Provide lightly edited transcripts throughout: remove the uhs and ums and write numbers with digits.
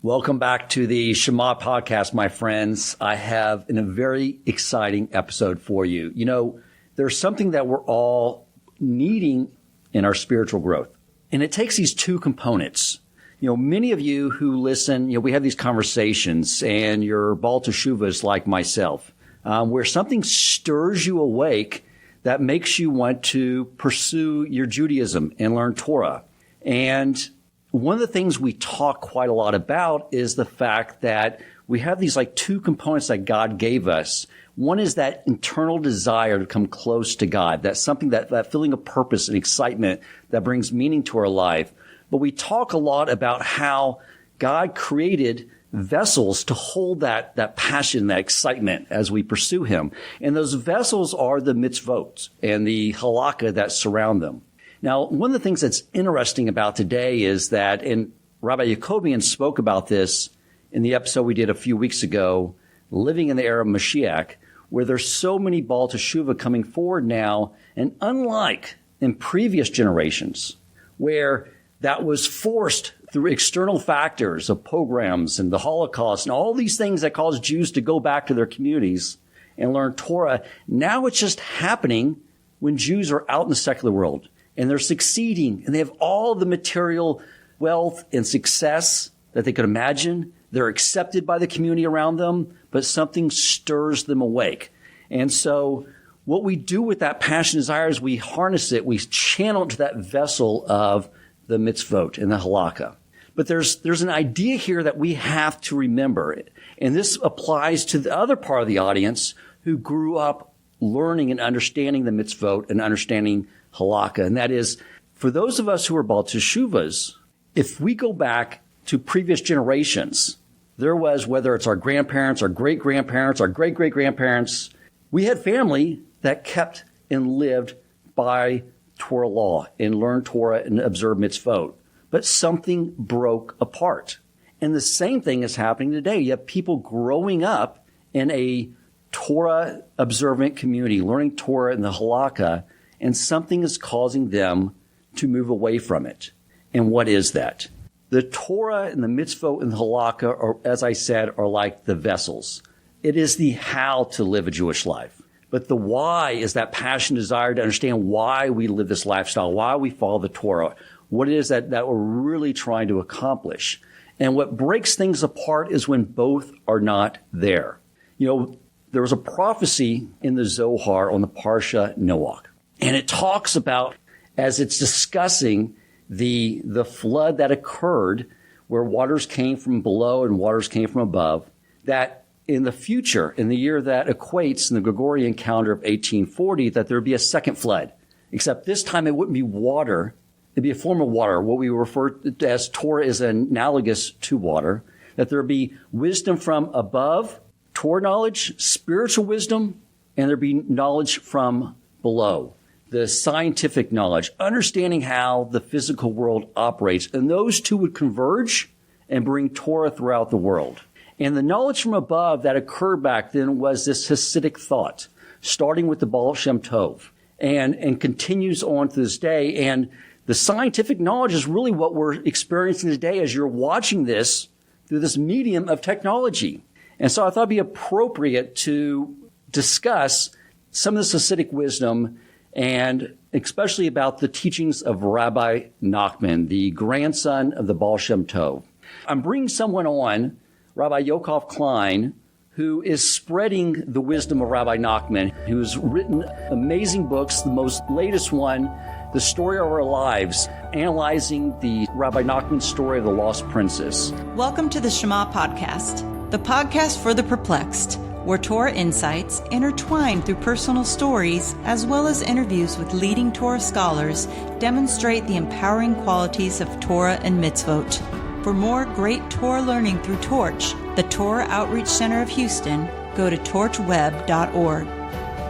Welcome back to the Shema podcast, my friends. I have a very exciting episode for you. You know, there's something that we're all needing in our spiritual growth, and it takes these two components. You know, many of you who listen, we have these conversations, and you're Baal Teshuvahs like myself, where something stirs you awake that makes you want to pursue your Judaism and learn Torah. And one of the things we talk quite a lot about is the fact that we have these two components that God gave us. One is that internal desire to come close to God. That's something that feeling of purpose and excitement that brings meaning to our life. But we talk a lot about how God created vessels to hold that passion, that excitement as we pursue Him. And those vessels are the mitzvot and the halakha that surround them. Now, one of the things that's interesting about today is that, and Rabbi Yaakov spoke about this in the episode we did a few weeks ago, Living in the Era of Mashiach, where there's so many Baal Teshuvah coming forward now, and unlike in previous generations, where that was forced through external factors of pogroms and the Holocaust and all these things that caused Jews to go back to their communities and learn Torah, now it's just happening when Jews are out in the secular world. And they're succeeding, and they have all the material wealth and success that they could imagine. They're accepted by the community around them, but something stirs them awake. And so what we do with that passion and desire is we harness it, we channel it to that vessel of the mitzvot and the halakha. But there's an idea here that we have to remember. And this applies to the other part of the audience who grew up learning and understanding the mitzvot and understanding halakha, and that is, for those of us who are Baal Teshuvahs, if we go back to previous generations, there was, whether it's our grandparents, our great-grandparents, our great-great-grandparents, we had family that kept and lived by Torah law and learned Torah and observed mitzvot. But something broke apart. And the same thing is happening today. You have people growing up in a Torah-observant community, learning Torah and the halakha, and something is causing them to move away from it. And what is that? The Torah and the mitzvot and the halakha, are, as I said, are like the vessels. It is the how to live a Jewish life. But the why is that passion, desire to understand why we live this lifestyle, why we follow the Torah, what it is that we're really trying to accomplish. And what breaks things apart is when both are not there. You know, there was a prophecy in the Zohar on the Parsha Noach. And it talks about, as it's discussing the flood that occurred where waters came from below and waters came from above, that in the future, in the year that equates in the Gregorian calendar of 1840, that there would be a second flood. Except this time it wouldn't be water. It'd be a form of water. What we refer to as Torah is analogous to water. That there would be wisdom from above, Torah knowledge, spiritual wisdom, and there'd be knowledge from below. The scientific knowledge, understanding how the physical world operates. And those two would converge and bring Torah throughout the world. And the knowledge from above that occurred back then was this Hasidic thought, starting with the Baal Shem Tov, and continues on to this day. And the scientific knowledge is really what we're experiencing today as you're watching this through this medium of technology. And so I thought it'd be appropriate to discuss some of this Hasidic wisdom, and especially about the teachings of Rabbi Nachman, the grandson of the Baal Shem Tov. I'm bringing someone on, Rabbi Yaakov Klein, who is spreading the wisdom of Rabbi Nachman, who's written amazing books, the most latest one, The Story of Our Lives, analyzing the Rabbi Nachman story of the lost princess. Welcome to the Shema podcast, the podcast for the perplexed, where Torah insights, intertwined through personal stories, as well as interviews with leading Torah scholars, demonstrate the empowering qualities of Torah and mitzvot. For more great Torah learning through Torch, the Torah Outreach Center of Houston, go to torchweb.org.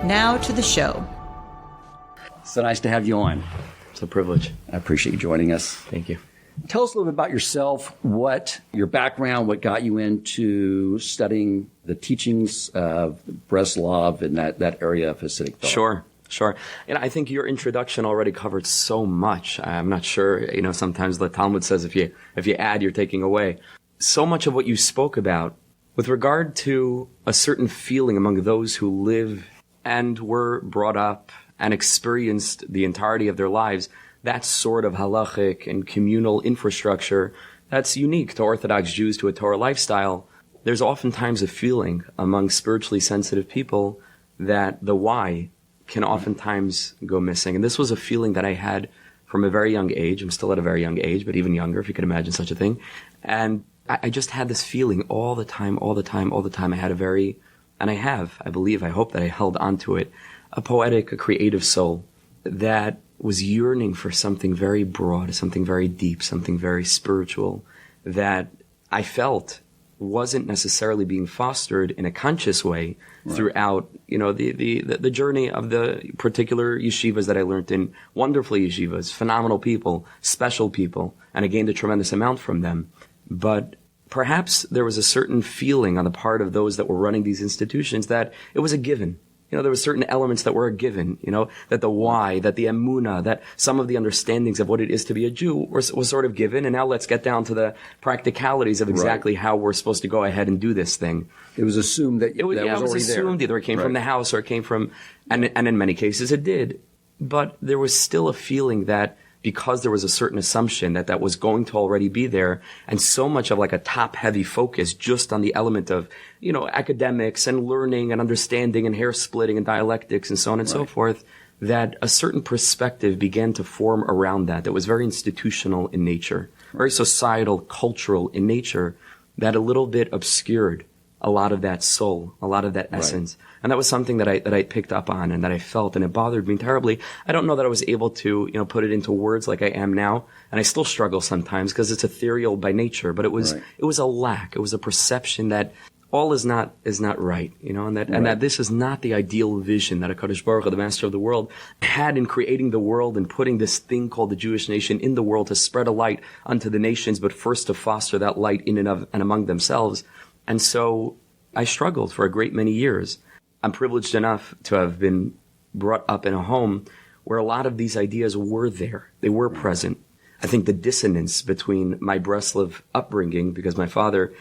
Now to the show. So nice to have you on. It's a privilege. I appreciate you joining us. Thank you. Tell us a little bit about yourself, what your background, what got you into studying the teachings of Breslov and that area of Hasidic thought. Sure. And I think your introduction already covered so much. I'm not sure, sometimes the Talmud says if you add, you're taking away. so much of what you spoke about with regard to a certain feeling among those who live and were brought up and experienced the entirety of their lives, that sort of halachic and communal infrastructure that's unique to Orthodox Jews, to a Torah lifestyle. There's oftentimes a feeling among spiritually sensitive people that the why can oftentimes go missing. And this was a feeling that I had from a very young age. I'm still at a very young age, but even younger, if you could imagine such a thing. And I just had this feeling all the time. I had I hope that I held onto it, a poetic, a creative soul that was yearning for something very broad, something very deep, something very spiritual that I felt wasn't necessarily being fostered in a conscious way throughout, the journey of the particular yeshivas that I learned in. Wonderful yeshivas, phenomenal people, special people, and I gained a tremendous amount from them. But perhaps there was a certain feeling on the part of those that were running these institutions that it was a given. There were certain elements that were a given, that the why, that the emunah, that some of the understandings of what it is to be a Jew was sort of given. And now let's get down to the practicalities of exactly how we're supposed to go ahead and do this thing. It was assumed that it was assumed there. Either it came from the house or it came from, and in many cases it did. But there was still a feeling that because there was a certain assumption that was going to already be there, and so much of like a top-heavy focus just on the element of, academics and learning and understanding and hair splitting and dialectics and so on and so forth, that a certain perspective began to form around that was very institutional in nature, very societal, cultural in nature, that a little bit obscured a lot of that soul, a lot of that essence. And that was something that I picked up on and that I felt, and it bothered me terribly. I don't know that I was able to, put it into words like I am now. And I still struggle sometimes because it's ethereal by nature, but it was a lack. It was a perception that all is not right, and that this is not the ideal vision that HaKadosh Baruch Hu, the master of the world, had in creating the world and putting this thing called the Jewish nation in the world to spread a light unto the nations, but first to foster that light in and of and among themselves. And so I struggled for a great many years. I'm privileged enough to have been brought up in a home where a lot of these ideas were there. They were present. I think the dissonance between my Breslov upbringing, because my father,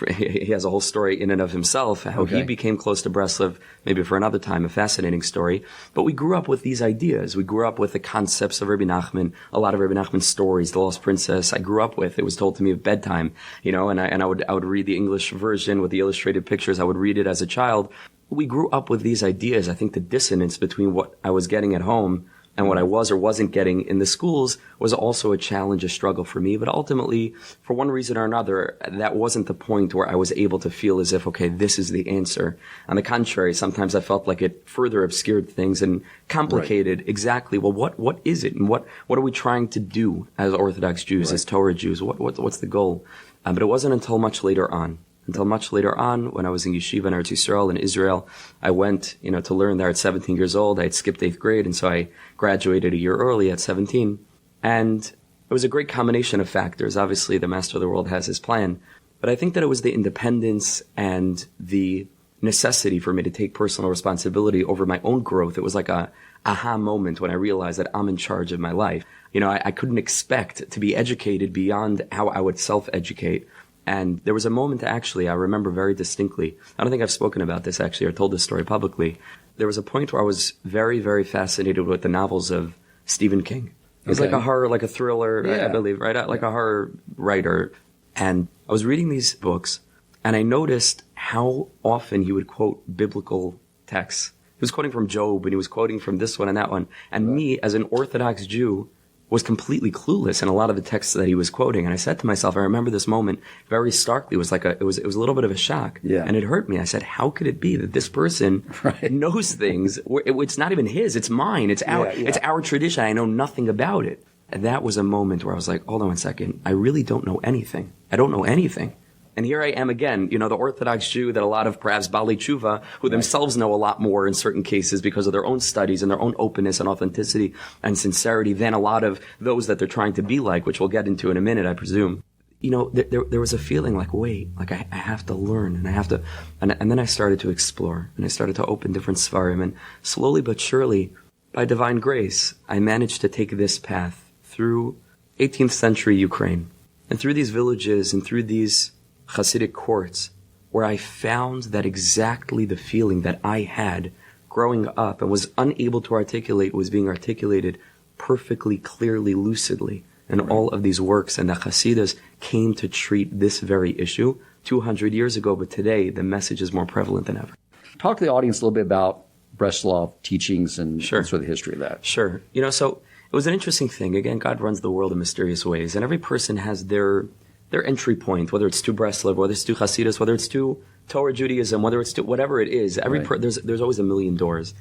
he has a whole story in and of himself, how he became close to Breslov, maybe for another time, a fascinating story. But we grew up with these ideas. We grew up with the concepts of Rabbi Nachman, a lot of Rabbi Nachman's stories, The Lost Princess. I grew up with, it was told to me at bedtime, and I would read the English version with the illustrated pictures. I would read it as a child. We grew up with these ideas. I think the dissonance between what I was getting at home and what I was or wasn't getting in the schools was also a challenge, a struggle for me. But ultimately, for one reason or another, that wasn't the point where I was able to feel as if, okay, this is the answer. On the contrary, sometimes I felt like it further obscured things and complicated exactly, well, what is it? And what are we trying to do as Orthodox Jews, as Torah Jews? What's the goal? But it wasn't until much later on, when I was in yeshiva in Eretz Yisrael in Israel. I went, to learn there at 17 years old. I had skipped 8th grade, and so I graduated a year early at 17. And it was a great combination of factors. Obviously, the master of the world has his plan. But I think that it was the independence and the necessity for me to take personal responsibility over my own growth. It was like a aha moment when I realized that I'm in charge of my life. I couldn't expect to be educated beyond how I would self-educate. And there was a moment, actually, I remember very distinctly. I don't think I've spoken about this, actually, or told this story publicly. There was a point where I was very, very fascinated with the novels of Stephen King. He's like a horror, like a thriller, I believe, right? Like a horror writer. And I was reading these books, and I noticed how often he would quote biblical texts. He was quoting from Job, and he was quoting from this one and that one. And me, as an Orthodox Jew, was completely clueless in a lot of the texts that he was quoting. And I said to myself, I remember this moment very starkly. It was it was a little bit of a shock. Yeah. And it hurt me. I said, how could it be that this person knows things? It's not even his, it's mine. It's our tradition. I know nothing about it. And that was a moment where I was like, hold on a second. I really don't know anything. I don't know anything. And here I am again, the Orthodox Jew that a lot of perhaps Baalei Tshuva, who themselves know a lot more in certain cases because of their own studies and their own openness and authenticity and sincerity than a lot of those that they're trying to be like, which we'll get into in a minute, I presume. There was a feeling like, wait, like I have to learn and I have to, and then I started to explore and I started to open different Sfarim, and slowly but surely, by divine grace, I managed to take this path through 18th century Ukraine and through these villages and through these Hasidic courts where I found that exactly the feeling that I had growing up and was unable to articulate was being articulated perfectly, clearly, lucidly in all of these works. And the Hasidus came to treat this very issue 200 years ago, but today the message is more prevalent than ever. Talk to the audience a little bit about Breslov teachings and Sure. sort of the history of that. Sure. So it was an interesting thing. Again, God runs the world in mysterious ways, and every person has their entry point, whether it's to Breslov, whether it's to Hasidus, whether it's to Torah Judaism, whether it's to whatever it is. There's always a million doors.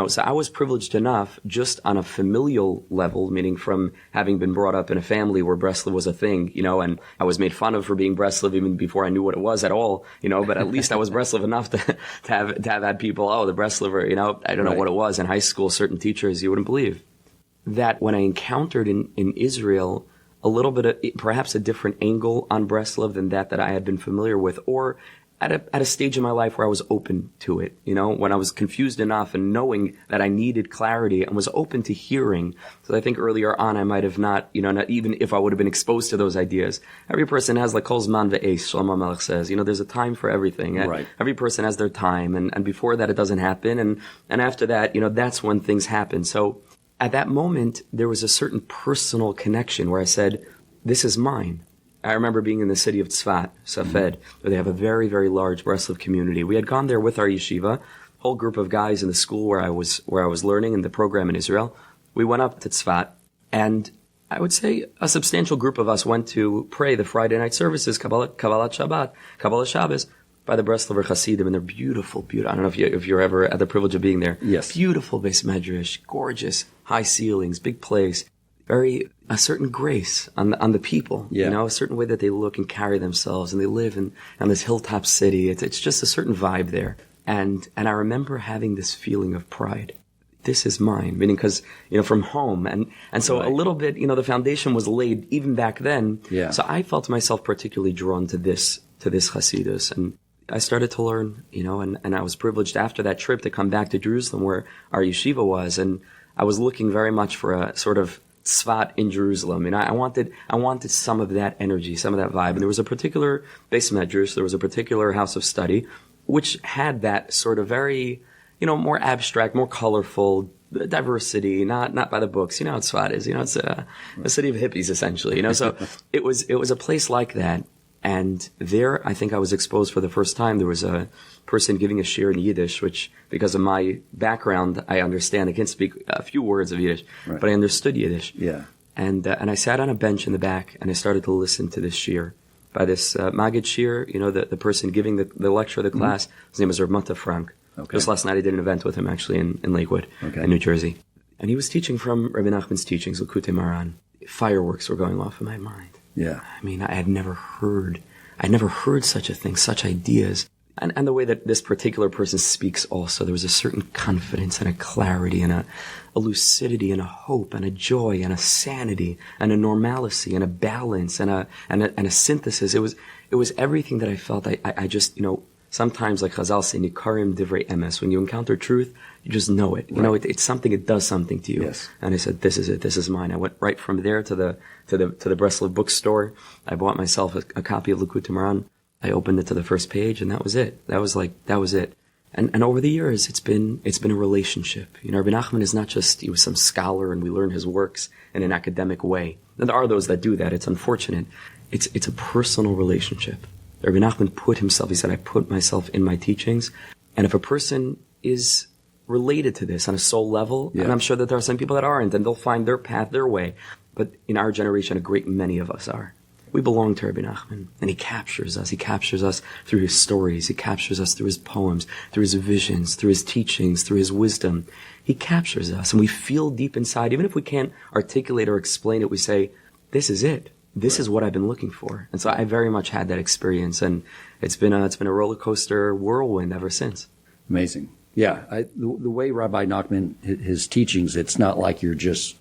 So I was privileged enough just on a familial level, meaning from having been brought up in a family where Breslov was a thing, and I was made fun of for being Breslov even before I knew what it was at all, but at least I was Breslov enough to have had people, the Breslover, I don't know what it was in high school, certain teachers you wouldn't believe. That when I encountered in Israel a little bit of perhaps a different angle on Breslov than that I had been familiar with, or at a stage in my life where I was open to it, when I was confused enough and knowing that I needed clarity and was open to hearing. So I think earlier on I might have not even if I would have been exposed to those ideas. Every person has, like Kol Zman Ve'es, Shlomo Melech says, there's a time for everything. Right. Every person has their time, and before that it doesn't happen, and after that, that's when things happen. So at that moment, there was a certain personal connection where I said, this is mine. I remember being in the city of Tzfat, Safed, where they have a very, very large Breslov community. We had gone there with our yeshiva, whole group of guys in the school where I was learning in the program in Israel. We went up to Tzfat, and I would say a substantial group of us went to pray the Friday night services, Kabbalah Shabbat, Kabbalah Shabbos, by the Breslover Hasidim, and they're beautiful. I don't know if you're ever had the privilege of being there. Yes. Beautiful base medrash, gorgeous, high ceilings, big place, a certain grace on the people, a certain way that they look and carry themselves, and they live in this hilltop city. It's just a certain vibe there. And I remember having this feeling of pride. This is mine, meaning because, from home. And so a little bit, the foundation was laid even back then. Yeah. So I felt myself particularly drawn to this Hasidus. And I started to learn, and I was privileged after that trip to come back to Jerusalem where our yeshiva was. And I was looking very much for a sort of Tzfat in Jerusalem. And I wanted some of that energy, some of that vibe. And there was a particular base medrash, there was a particular house of study, which had that sort of very, more abstract, more colorful diversity, not by the books. How Tzfat is, it's a city of hippies essentially, So it was a place like that. And there, I think I was exposed for the first time. There was a person giving a shir in Yiddish, which, because of my background, I understand. I can't speak a few words of Yiddish, but I understood Yiddish. Yeah. And I sat on a bench in the back, and I started to listen to this shir by this Maggid shir, the person giving the lecture, the class. His name was Rav Mata Frank. Okay. Just last night I did an event with him, actually, in Lakewood, in New Jersey. And he was teaching from Rabbi Nachman's teachings, Likutei Moharan. Fireworks were going off in my mind. Yeah. I mean, I'd never heard such a thing, such ideas. And the way that this particular person speaks also, there was a certain confidence and a clarity and a lucidity and a hope and a joy and a sanity and a normalcy and a balance and a synthesis. It was everything that I felt. I just, sometimes like Chazal say, Nikarim Divrei Emes, when you encounter truth, you just know it. It's something, it does something to you. Yes. And I said, this is it, this is mine. I went right from there to the Breslov bookstore. I bought myself a copy of Likutei Moharan. I opened it to the first page, and that was it. That was it. And over the years, it's been a relationship. Rabbi Nachman is not just, he was some scholar and we learn his works in an academic way. And there are those that do that. It's unfortunate. It's a personal relationship. Rabbi Nachman he said, I put myself in my teachings. And if a person is related to this on a soul level, and I'm sure that there are some people that aren't, and they'll find their path, their way. But in our generation, a great many of us are. We belong to Rabbi Nachman, and he captures us. He captures us through his stories. He captures us through his poems, through his visions, through his teachings, through his wisdom. He captures us, and we feel deep inside, even if we can't articulate or explain it, we say, this is it. This is what I've been looking for. And so I very much had that experience, and it's been a roller coaster whirlwind ever since. Amazing. Yeah. The way Rabbi Nachman, his teachings, it's not like you're just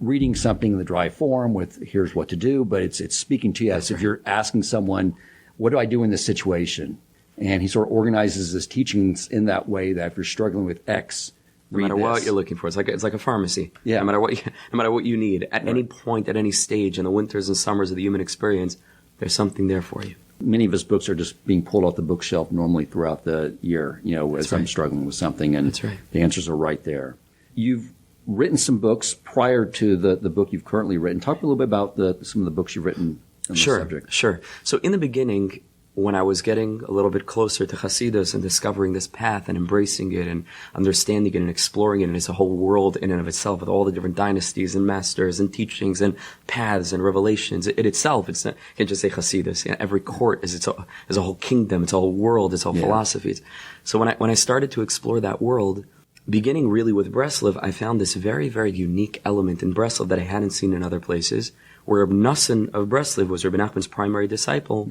reading something in the dry form with here's what to do, but it's speaking to you as if you're asking someone, what do I do in this situation? And he sort of organizes his teachings in that way that if you're struggling with X, no matter what you're looking for, it's like a pharmacy. Yeah. No matter what you need, at any point, at any stage, in the winters and summers of the human experience, there's something there for you. Many of his books are just being pulled off the bookshelf normally throughout the year, as I'm struggling with something, and That's right. The answers are right there. You've written some books prior to the book you've currently written. Talk a little bit about some of the books you've written on this subject. Sure. So in the beginning, when I was getting a little bit closer to Hasidus and discovering this path and embracing it and understanding it and exploring it, and it's a whole world in and of itself with all the different dynasties and masters and teachings and paths and revelations. It itself, it's not, you can't just say Hasidus. Every court is a whole kingdom, it's a whole world, it's a whole philosophies. So when I started to explore that world, beginning really with Breslov, I found this very, very unique element in Breslov that I hadn't seen in other places, where Rabbi Noson of Breslov was Rabbi Nachman's primary disciple,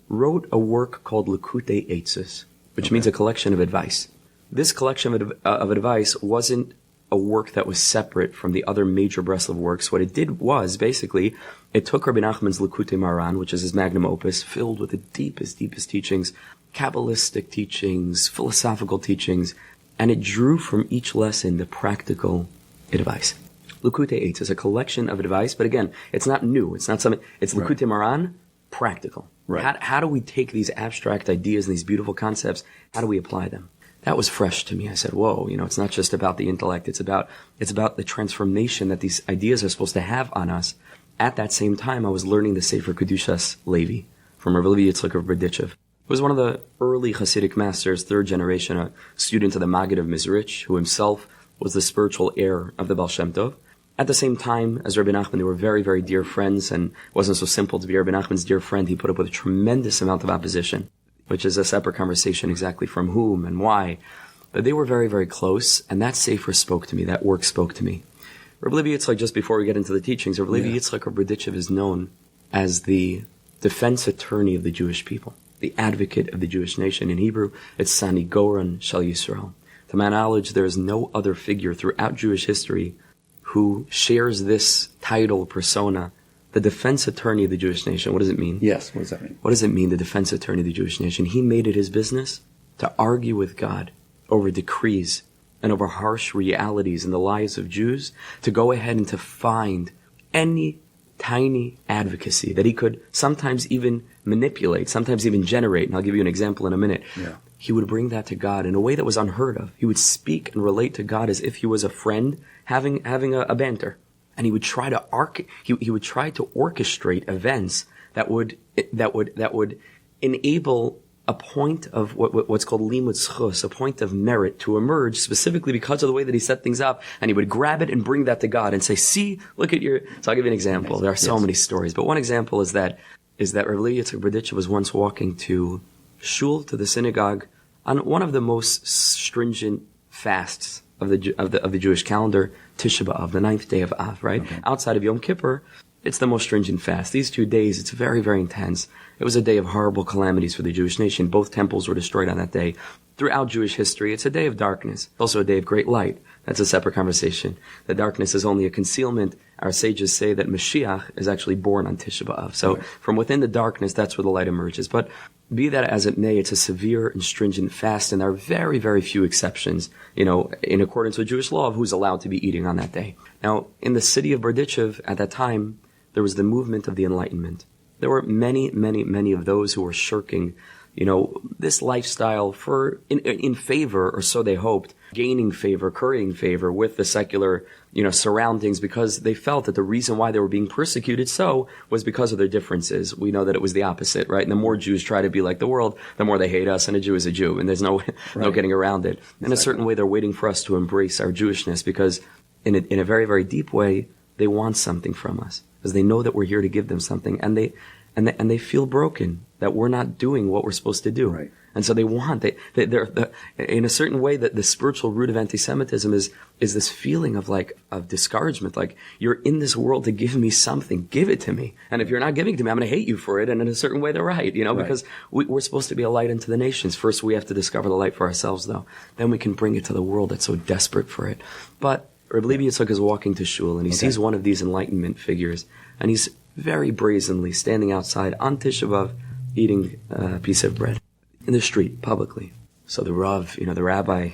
wrote a work called Likutei Eitzos, which means a collection of advice. This collection of advice wasn't a work that was separate from the other major Breslov works. What it did was, basically, it took Rabbi Nachman's Likutei Maran, which is his magnum opus, filled with the deepest teachings, Kabbalistic teachings, philosophical teachings, and it drew from each lesson the practical advice. Likutei Eitzos is a collection of advice, but again, it's not new. It's not something. It's Likutei Maran, practical. Right. How do we take these abstract ideas and these beautiful concepts? How do we apply them? That was fresh to me. I said, "Whoa! It's not just about the intellect. It's about the transformation that these ideas are supposed to have on us." At that same time, I was learning the Sefer Kedushas Levi from Rabbi Yitzchak of Berditchev. He was one of the early Hasidic masters, third generation, a student of the Maggid of Mizrich, who himself was the spiritual heir of the Baal Shem Tov. At the same time as Rabbi Nachman, they were very, very dear friends, and it wasn't so simple to be Rabbi Nachman's dear friend. He put up with a tremendous amount of opposition, which is a separate conversation exactly from whom and why. But they were very, very close, and that sefer spoke to me, that work spoke to me. Rabbi Yitzchak, just before we get into the teachings, Rabbi Yitzchak of Berditchev is known as the defense attorney of the Jewish people, the advocate of the Jewish nation. In Hebrew, it's Sanigoran Shal Yisrael. To my knowledge, there is no other figure throughout Jewish history who shares this title, persona, the defense attorney of the Jewish nation. What does it mean? Yes, what does that mean? What does it mean, the defense attorney of the Jewish nation? He made it his business to argue with God over decrees and over harsh realities in the lives of Jews, to go ahead and to find any tiny advocacy that he could sometimes even manipulate, sometimes even generate. And I'll give you an example in a minute. Yeah. He would bring that to God in a way that was unheard of. He would speak and relate to God as if he was a friend having a banter. And he would try to he would try to orchestrate events that would enable a point of what's called limud zchus, a point of merit to emerge, specifically because of the way that he set things up. And he would grab it and bring that to God and say, "See, look at your." So I'll give you an example. There are so many stories, but one example is that Rabbi Yitzchak Berditchev was once walking to shul, to the synagogue, on one of the most stringent fasts of the Jewish calendar, Tisha B'Av, the 9th day of Av, right? Okay. Outside of Yom Kippur, it's the most stringent fast. These 2 days, it's very, very intense. It was a day of horrible calamities for the Jewish nation. Both temples were destroyed on that day. Throughout Jewish history, it's a day of darkness. Also a day of great light. That's a separate conversation. The darkness is only a concealment. Our sages say that Mashiach is actually born on Tisha B'Av. So from within the darkness, that's where the light emerges. But be that as it may, it's a severe and stringent fast, and there are very, very few exceptions, in accordance with Jewish law, of who's allowed to be eating on that day. Now, in the city of Berditchev at that time, there was the movement of the Enlightenment. There were many, many, many of those who were shirking, this lifestyle in favor, or so they hoped, gaining favor, currying favor with the secular, surroundings, because they felt that the reason why they were being persecuted was because of their differences. We know that it was the opposite, right? And the more Jews try to be like the world, the more they hate us, and a Jew is a Jew, and there's no getting around it. In a certain way, they're waiting for us to embrace our Jewishness, because in a very, very deep way, they want something from us, because they know that we're here to give them something, and they feel broken that we're not doing what we're supposed to do. Right. And so they're in a certain way, that the spiritual root of anti-Semitism is this feeling of discouragement. Like, you're in this world to give me something, give it to me. And if you're not giving it to me, I'm going to hate you for it. And in a certain way, they're right, because we're supposed to be a light unto the nations. First, we have to discover the light for ourselves, though. Then we can bring it to the world that's so desperate for it. But Rabbi Yitzchak is walking to shul, and he sees one of these Enlightenment figures, and he's very brazenly standing outside on Tisha B'Av, eating a piece of bread in the street, publicly. So the Rav, the rabbi,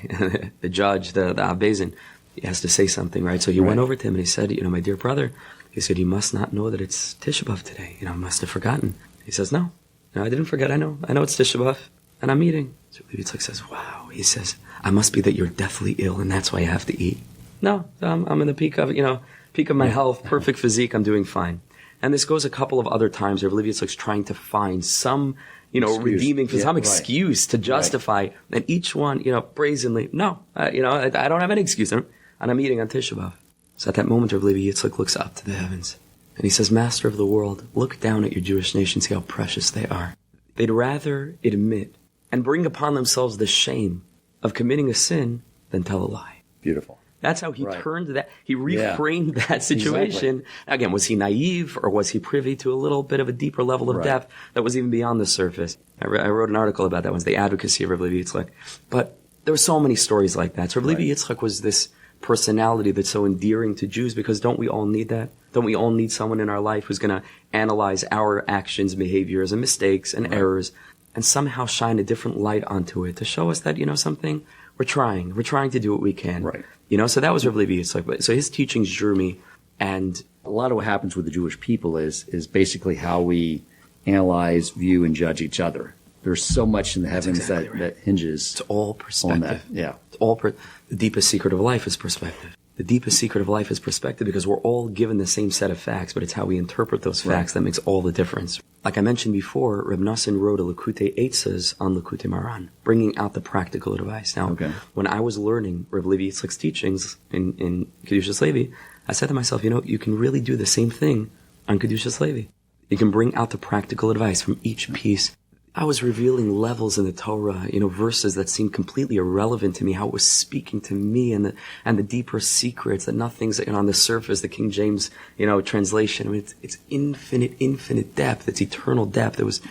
the judge, the Abbezin, he has to say something, right? So he went over to him and he said, "My dear brother," he said, "you must not know that it's Tisha B'Av today. You must have forgotten." He says, "No." No, I didn't forget. I know it's Tisha B'Av, and I'm eating. So Rabbi Yitzchak says, wow. He says, I must be that you're deathly ill, and that's why I have to eat. No, I'm in the peak of my health, perfect physique. I'm doing fine. And this goes a couple of other times where Rabbi Yitzchak's trying to find some, redeeming, some excuse to justify. And each one, brazenly, no, I don't have any excuse. And I'm eating on Tisha B'Av. So at that moment, Rabbi Yitzchak looks up to the heavens. And he says, Master of the world, look down at your Jewish nation, see how precious they are. They'd rather admit and bring upon themselves the shame of committing a sin than tell a lie. Beautiful. That's how he turned that. He reframed that situation. Exactly. Again, was he naive or was he privy to a little bit of a deeper level of depth that was even beyond the surface? I wrote an article about that once, the advocacy of Rabbi Yitzchak. But there were so many stories like that. So Rabbi Yitzchak was this personality that's so endearing to Jews because don't we all need that? Don't we all need someone in our life who's going to analyze our actions, behaviors, and mistakes and errors and somehow shine a different light onto it to show us that, something, we're trying to do what we can. Right. So that was Rabbi Yitzchak. So his teachings drew me, and a lot of what happens with the Jewish people is basically how we analyze, view, and judge each other. There's so much in the heavens that hinges. It's all perspective. On that. Yeah. It's all the deepest secret of life is perspective. The deepest secret of life is perspective because we're all given the same set of facts, but it's how we interpret those facts that makes all the difference. Like I mentioned before, Rabbi Noson wrote a Likutei Eitzos on Likutei Maran, bringing out the practical advice. Now, when I was learning Rabbi Levi Yitzchak's teachings in Kedushas Levi, I said to myself, you can really do the same thing on Kedushas Levi. You can bring out the practical advice from each piece. I was revealing levels in the Torah, verses that seemed completely irrelevant to me, how it was speaking to me and the deeper secrets, that nothing's on the surface, the King James, translation. I mean, it's infinite depth. It's eternal depth. It was,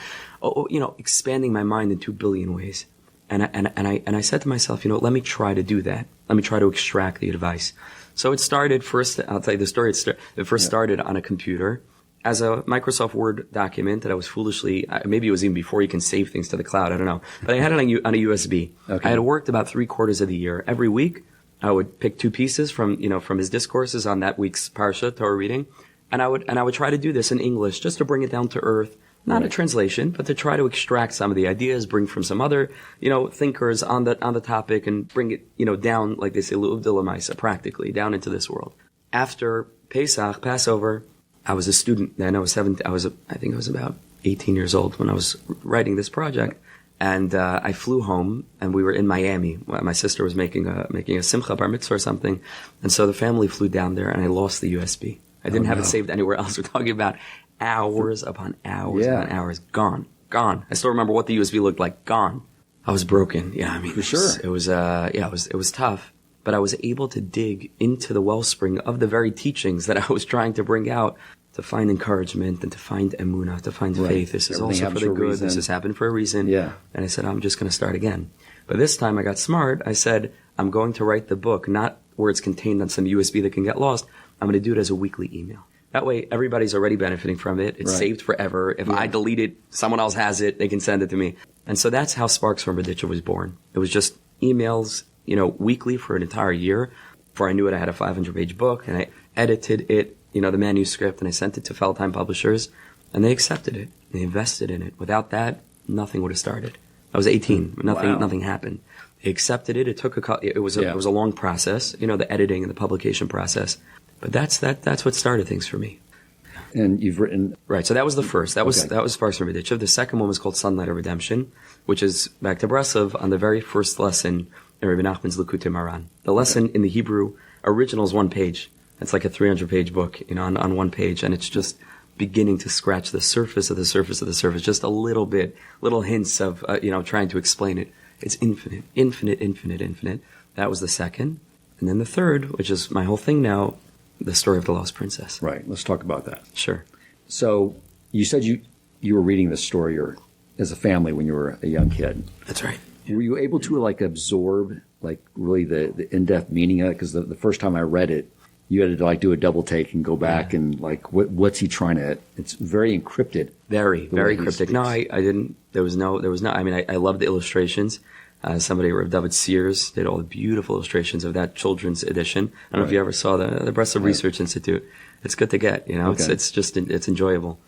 expanding my mind in 2 billion ways. And I said to myself, let me try to do that. Let me try to extract the advice. So it started first, I'll tell you the story. It first started on a computer as a Microsoft Word document that I was foolishly, maybe it was even before you can save things to the cloud, I don't know. But I had it on a USB. Okay. I had worked about 3/4 of the year. Every week, I would pick 2 pieces from his discourses on that week's Parsha, Torah reading. And I would try to do this in English just to bring it down to earth. Not a translation, but to try to extract some of the ideas, bring from some other, thinkers on the topic and bring it, down, like they say, l'uvdilamaisa, practically, down into this world. After Pesach, Passover, I was a student then. I think I was about 18 years old when I was writing this project. And, I flew home and we were in Miami. My sister was making a simcha bar mitzvah or something. And so the family flew down there and I lost the USB. I didn't have it saved anywhere else. We're talking about hours upon hours upon hours. Gone. I still remember what the USB looked like. Gone. I was broken. Yeah, I mean, for sure. It was tough. But I was able to dig into the wellspring of the very teachings that I was trying to bring out to find encouragement and to find emunah, to find faith. This is also for the good. This has happened for a reason. Yeah. And I said, I'm just going to start again. But this time I got smart. I said, I'm going to write the book, not where it's contained on some USB that can get lost. I'm going to do it as a weekly email. That way, everybody's already benefiting from it. It's saved forever. If I delete it, someone else has it. They can send it to me. And so that's how Sparks from Raditya was born. It was just emails, weekly for an entire year. Before I knew it, I had a 500-page book, and I edited it, the manuscript, and I sent it to Feldheim Publishers, and they accepted it. They invested in it. Without that, nothing would have started. I was 18. Nothing happened. They accepted it. It took it was a long process, the editing and the publication process. But that's what started things for me. And you've written so that was the first. That was Sparks from Raditya. The second one was called Sunlight of Redemption, which is back to Breslov on the very first lesson in Rabbi Nachman's Likutei Maran. The lesson in the Hebrew original is 1 page. It's like a 300-page book, on 1 page, and it's just beginning to scratch the surface of the surface of the surface, just a little bit, little hints of trying to explain it. It's infinite. That was the second, and then the third, which is my whole thing now. The story of the lost princess. Right. Let's talk about that. Sure. So you said you were reading this story as a family when you were a young kid. That's right. Were you able to absorb really the in-depth meaning of it? Because the first time I read it, you had to do a double take and go back and what's he trying to? It's very encrypted. Very cryptic. No, I didn't. There was no. I mean, I loved the illustrations. Somebody, Rav David Sears, did all the beautiful illustrations of that children's edition. I don't know if you ever saw the Breslov Research Institute. It's good to get, it's enjoyable.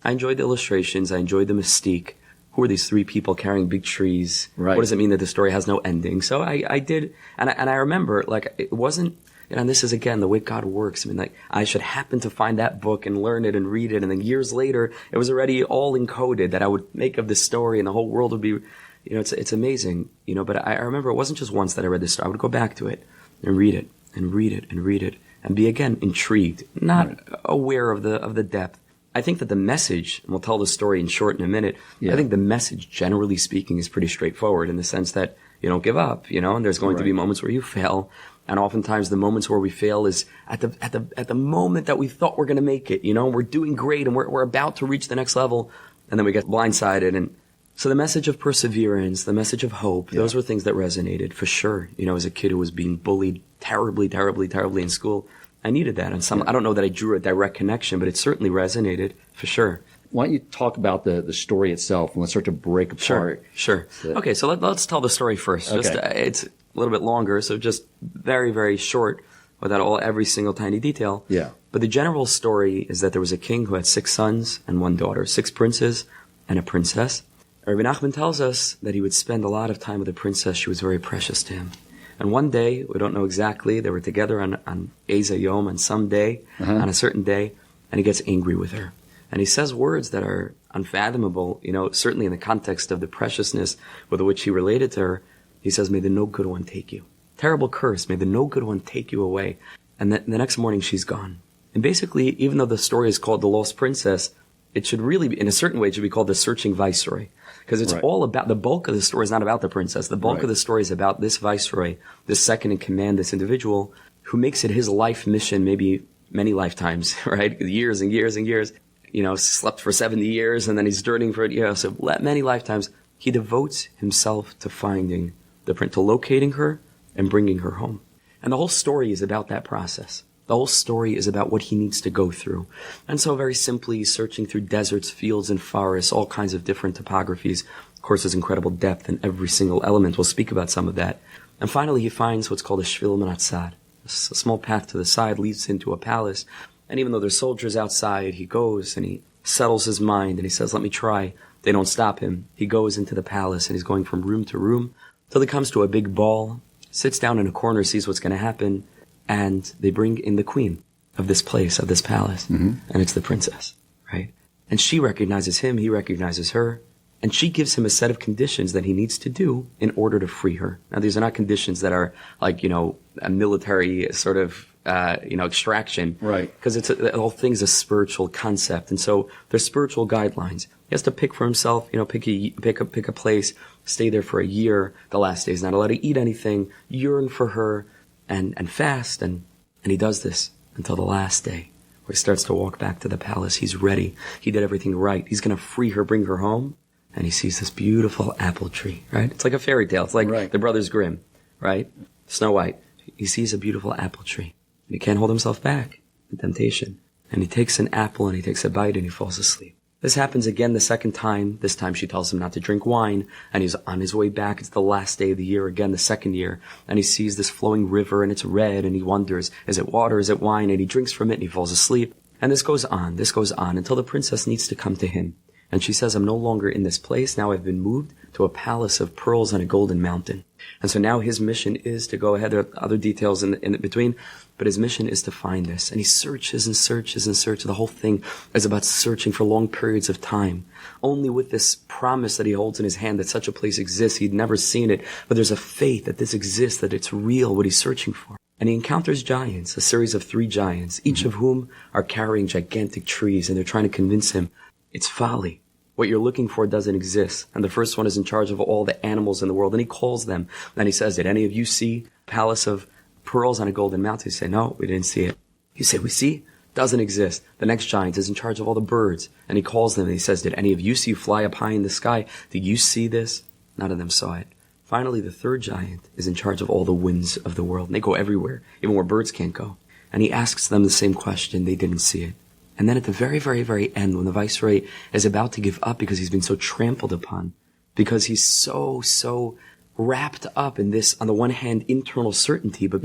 I enjoyed the illustrations. I enjoyed the mystique. Who are these three people carrying big trees? Right. What does it mean that the story has no ending? So I did, and I remember, like, it wasn't, and this is, again, the way God works. I mean, like, I should happen to find that book and learn it and read it, and then years later, it was already all encoded that I would make of this story, and the whole world would be, it's amazing, but I remember it wasn't just once that I read this story. I would go back to it and read it and read it and read it and be, again, intrigued, not aware of the depth. I think that the message, and we'll tell the story in short in a minute, I think the message, generally speaking, is pretty straightforward in the sense that you don't give up, and there's going to be moments where you fail. And oftentimes the moments where we fail is at the moment that we thought we're going to make it, we're doing great and we're about to reach the next level, and then we get blindsided. And so the message of perseverance, the message of hope, those were things that resonated for sure. As a kid who was being bullied terribly, terribly, terribly in school, I needed that. And I don't know that I drew a direct connection, but it certainly resonated for sure. Why don't you talk about the story itself, and let's start to break apart. Sure. Okay, so let's tell the story first. Okay. Just, it's a little bit longer, so just very, very short without every single tiny detail. Yeah. But the general story is that there was a king who had 6 sons and 1 daughter, 6 princes and a princess. Rabbi Nachman tells us that he would spend a lot of time with the princess. She was very precious to him. And one day, we don't know exactly, they were together on Eza Yom, on some day, on a certain day, and he gets angry with her. And he says words that are unfathomable, certainly in the context of the preciousness with which he related to her. He says, "May the no good one take you." Terrible curse, may the no good one take you away. And the next morning, she's gone. And basically, even though the story is called The Lost Princess, it should really be, in a certain way, it should be called The Searching Viceroy. Because it's all about, the bulk of the story is not about the princess. The bulk of the story is about this viceroy, this second in command, this individual, who makes it his life mission, maybe many lifetimes, right? Years and years and years. Slept for 70 years, and then he's dirtying for it. So many lifetimes. He devotes himself to finding the prince, to locating her and bringing her home. And the whole story is about that process. The whole story is about what he needs to go through. And so very simply, searching through deserts, fields, and forests, all kinds of different topographies. Of course, there's incredible depth in every single element. We'll speak about some of that. And finally, he finds what's called a shvil minatzad. A small path to the side leads into a palace. And even though there's soldiers outside, he goes and he settles his mind and he says, "Let me try." They don't stop him. He goes into the palace and he's going from room to room till he comes to a big ball, sits down in a corner, sees what's going to happen. And they bring in the queen of this place, of this palace. And it's the princess, right? And she recognizes him, he recognizes her. And she gives him a set of conditions that he needs to do in order to free her. Now, these are not conditions that are like, a military sort of, extraction. Right. Because the whole thing's a spiritual concept. And so there's spiritual guidelines. He has to pick for himself, pick a place, stay there for a year. The last day, he's not allowed to eat anything, yearn for her, and fast, and he does this until the last day, where he starts to walk back to the palace. He's ready. He did everything right. He's going to free her, bring her home, and he sees this beautiful apple tree, right? It's like a fairy tale. It's like the Brothers Grimm, right? Snow White. He sees a beautiful apple tree, and he can't hold himself back, the temptation. And he takes an apple, and he takes a bite, and he falls asleep. This happens again the second time. This time she tells him not to drink wine, and he's on his way back. It's the last day of the year, again, the second year, and he sees this flowing river, and it's red, and he wonders, is it water, is it wine? And he drinks from it, and he falls asleep. And this goes on, until the princess needs to come to him. And she says, "I'm no longer in this place. Now I've been moved to a palace of pearls on a golden mountain." And so now his mission is to go ahead. There are other details in between, but his mission is to find this. And he searches and searches and searches. The whole thing is about searching for long periods of time. Only with this promise that he holds in his hand that such a place exists. He'd never seen it, but there's a faith that this exists, that it's real, what he's searching for. And he encounters giants, a series of 3 giants, each of whom are carrying gigantic trees, and they're trying to convince him it's folly. What you're looking for doesn't exist. And the first one is in charge of all the animals in the world. And he calls them. And he says, "Did any of you see Palace of Pearls on a Golden Mountain?" They say, "No, we didn't see it." You say, "We see? Doesn't exist." The next giant is in charge of all the birds. And he calls them and he says, "Did any of you see you fly up high in the sky? Did you see this?" None of them saw it. Finally, the third giant is in charge of all the winds of the world. And they go everywhere, even where birds can't go. And he asks them the same question. They didn't see it. And then at the very, very, very end, when the viceroy is about to give up because he's been so trampled upon, because he's so wrapped up in this, on the one hand, internal certainty, but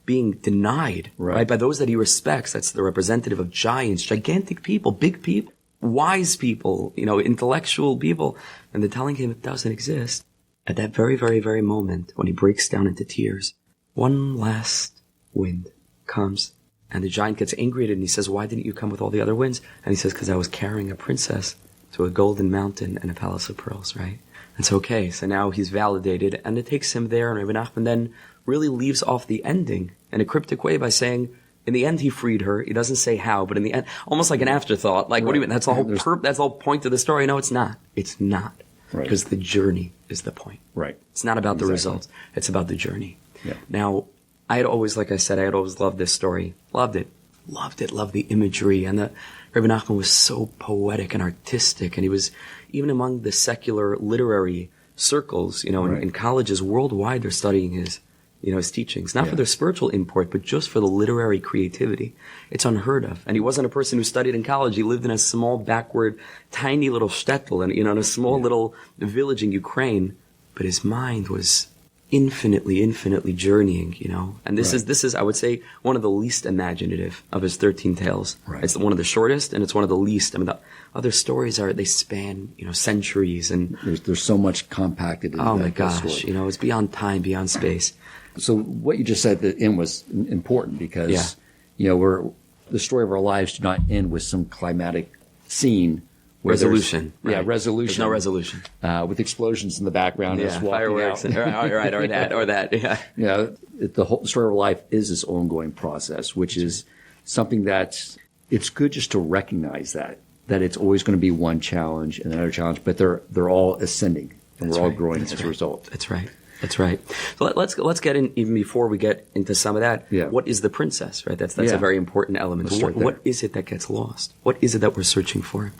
being denied, right, by those that he respects. That's the representative of giants, gigantic people, big people. wise people, intellectual people. And they're telling him it doesn't exist. At that very, very, very moment, when he breaks down into tears, one last wind comes, and the giant gets angry at it, and he says, why didn't you come with all the other winds? And he says, because I was carrying a princess to a golden mountain and a palace of pearls, right? And so, okay, so now he's validated, and it takes him there, and Rabbi Nachman then really leaves off the ending in a cryptic way by saying, in the end, he freed her. He doesn't say how, but in the end, almost like an afterthought. Like, what do you mean? That's the whole that's the whole point of the story. No, it's not. It's not. Right. Because the journey is the point. Right. It's not about the results. It's about the journey. Yeah. Now, I had always loved this story. Loved it. Loved the imagery. And Rabbi Nachman was so poetic and artistic. And he was, even among the secular literary circles, in colleges worldwide, they're studying his teachings. Not for their spiritual import, but just for the literary creativity. It's unheard of. And he wasn't a person who studied in college. He lived in a small, backward, tiny little shtetl, and in a small little village in Ukraine. But his mind was infinitely journeying, And this is, I would say, one of the least imaginative of his 13 tales. Right. It's one of the shortest, and it's one of the least. I mean, the other stories they span, centuries, and there's so much compacted in oh my gosh, it's beyond time, beyond space. So what you just said at the end was important because, the story of our lives do not end with some climatic scene. Resolution. Right? Yeah, resolution. There's no resolution. With explosions in the background. Yeah, fireworks. Or that. Yeah. The whole story of our life is this ongoing process, which is something that it's good just to recognize that it's always going to be one challenge and another challenge, but they're all ascending and we're all growing as a result. That's right. So let's get in, even before we get into some of that. Yeah. What is the princess, right? That's a very important element. What is it that gets lost? What is it that we're searching for?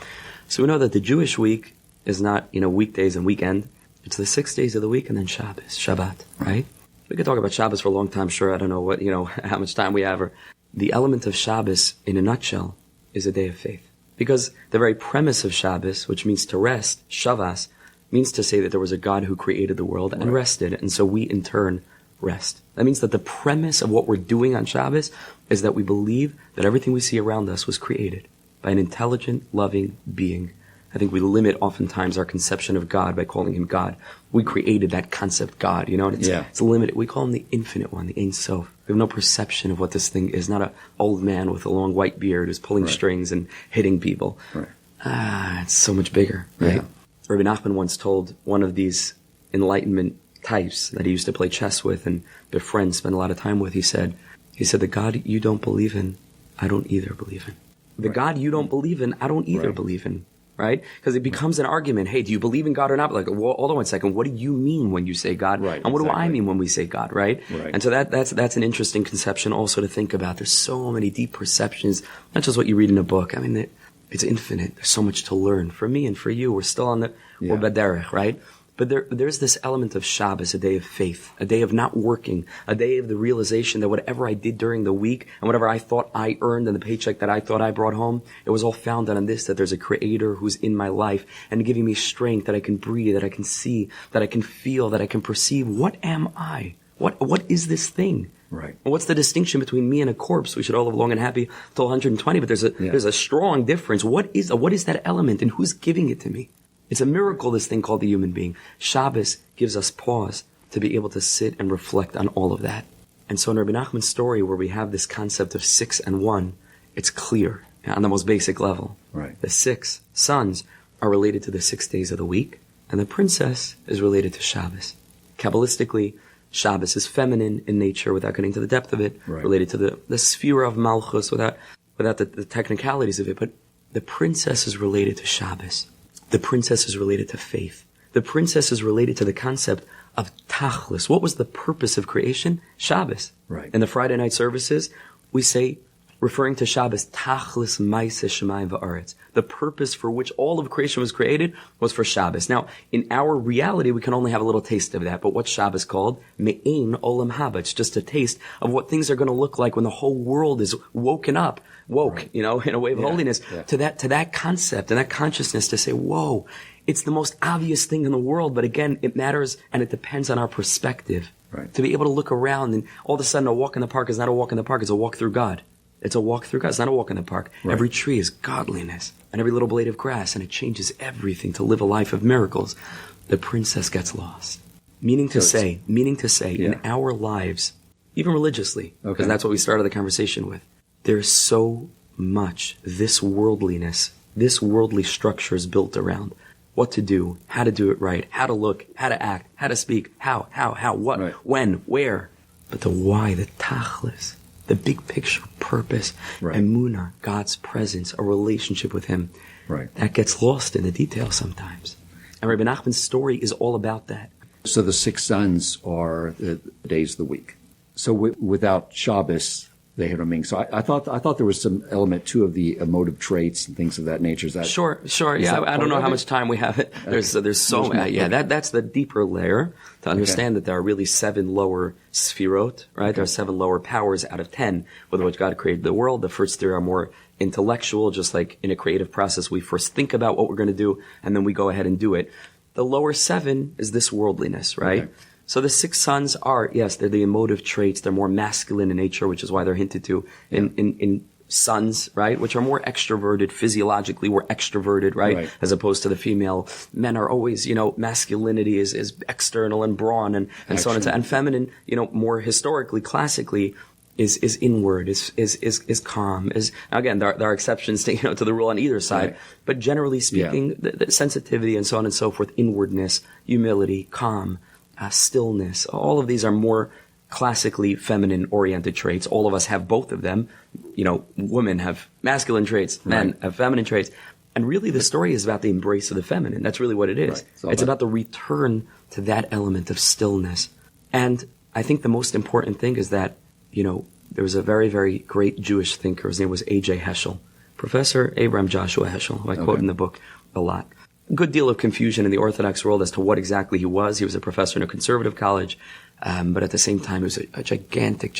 So we know that the Jewish week is not, weekdays and weekend. It's the 6 days of the week and then Shabbos, Shabbat, right? We could talk about Shabbos for a long time, sure. I don't know what, how much time we have. Or the element of Shabbos, in a nutshell, is a day of faith. Because the very premise of Shabbos, which means to rest, Shavas, means to say that there was a God who created the world and rested, and so we in turn rest. That means that the premise of what we're doing on Shabbos is that we believe that everything we see around us was created by an intelligent, loving being. I think we limit oftentimes our conception of God by calling him God. We created that concept God, and it's limited. We call him the infinite one, the Ein Sof. We have no perception of what this thing is, not an old man with a long white beard who's pulling strings and hitting people. Right. It's so much bigger, right? Yeah. Rabbi Nachman once told one of these enlightenment types that he used to play chess with and their friends spend a lot of time with, he said, the God you don't believe in, I don't either believe in. The God you don't believe in, I don't either believe in, right? Because it becomes an argument. Hey, do you believe in God or not? Like, well, hold on 1 second. What do you mean when you say God? Right, and what do I mean when we say God, right? And so that's an interesting conception also to think about. There's so many deep perceptions, not just what you read in a book. I mean, it's infinite. There's so much to learn. For me and for you, we're still on we're baderech, right? But there's this element of Shabbos, a day of faith, a day of not working, a day of the realization that whatever I did during the week and whatever I thought I earned and the paycheck that I thought I brought home, it was all founded on this, that there's a creator who's in my life and giving me strength, that I can breathe, that I can see, that I can feel, that I can perceive. What am I? What is this thing? Right. And what's the distinction between me and a corpse? We should all live long and happy till 120, but there's a strong difference. What is that element and who's giving it to me? It's a miracle, this thing called the human being. Shabbos gives us pause to be able to sit and reflect on all of that. And so in Rabbi Nachman's story, where we have this concept of 6 and 1, it's clear on the most basic level. Right. The 6 sons are related to the 6 days of the week, and the princess is related to Shabbos. Kabbalistically, Shabbos is feminine in nature, without getting to the depth of it, related to the sphere of Malchus, without the technicalities of it. But the princess is related to Shabbos. The princess is related to faith. The princess is related to the concept of tachlis. What was the purpose of creation? Shabbos. Right. In the Friday night services, we say, referring to Shabbos, tachlis ma'aseh shemayim va'aretz. The purpose for which all of creation was created was for Shabbos. Now, in our reality, we can only have a little taste of that. But what's Shabbos called? Me'ein olam haba. It's just a taste of what things are going to look like when the whole world is woken up, in a way of holiness, to that concept and that consciousness, to say, whoa, it's the most obvious thing in the world. But again, it matters and it depends on our perspective. Right. To be able to look around and all of a sudden a walk in the park is not a walk in the park, it's a walk through God. It's a walk through God. It's not a walk in the park. Right. Every tree is godliness, and every little blade of grass, and it changes everything to live a life of miracles. The princess gets lost. Meaning to say, in our lives, even religiously, because that's what we started the conversation with, there's so much this worldliness, this worldly structure is built around what to do, how to do it right, how to look, how to act, how to speak, how, what, when, where. But the why, the tachlis, the big picture, purpose, emunah, God's presence, a relationship with Him, that gets lost in the details sometimes. And Rabbi Nachman's story is all about that. So the 6 sons are the days of the week. So without Shabbos, they have no meaning. So I thought there was some element too of the emotive traits and things of that nature. Is that sure? Yeah, I don't know how much time we have. There's so that's the deeper layer to understand that there are really 7 lower sfirot, right? There are 7 lower powers out of 10 with which God created the world. The first 3 are more intellectual, just like in a creative process, we first think about what we're going to do and then we go ahead and do it. The lower 7 is this worldliness, right? Okay. So the 6 sons are, yes, they're the emotive traits. They're more masculine in nature, which is why they're hinted to in sons, right? Which are more extroverted, physiologically we're extroverted, right? As opposed to the female. Men are always, masculinity is external and brawn and so on and so on. And feminine, more historically, classically, is inward, is calm, again, there are exceptions to the rule on either side, but generally speaking, the sensitivity and so on and so forth, inwardness, humility, calm, stillness, all of these are more classically feminine oriented traits. All of us have both of them. Women have masculine traits, men have feminine traits. And really the story is about the embrace of the feminine. That's really what it is. It's about the return to that element of stillness. And I think the most important thing is that, there was a very, very great Jewish thinker. His name was A.J. Heschel, Professor Abraham Joshua Heschel, who I quote in the book a lot. A good deal of confusion in the Orthodox world as to what exactly he was. He was a professor in a conservative college, but at the same time, he was a gigantic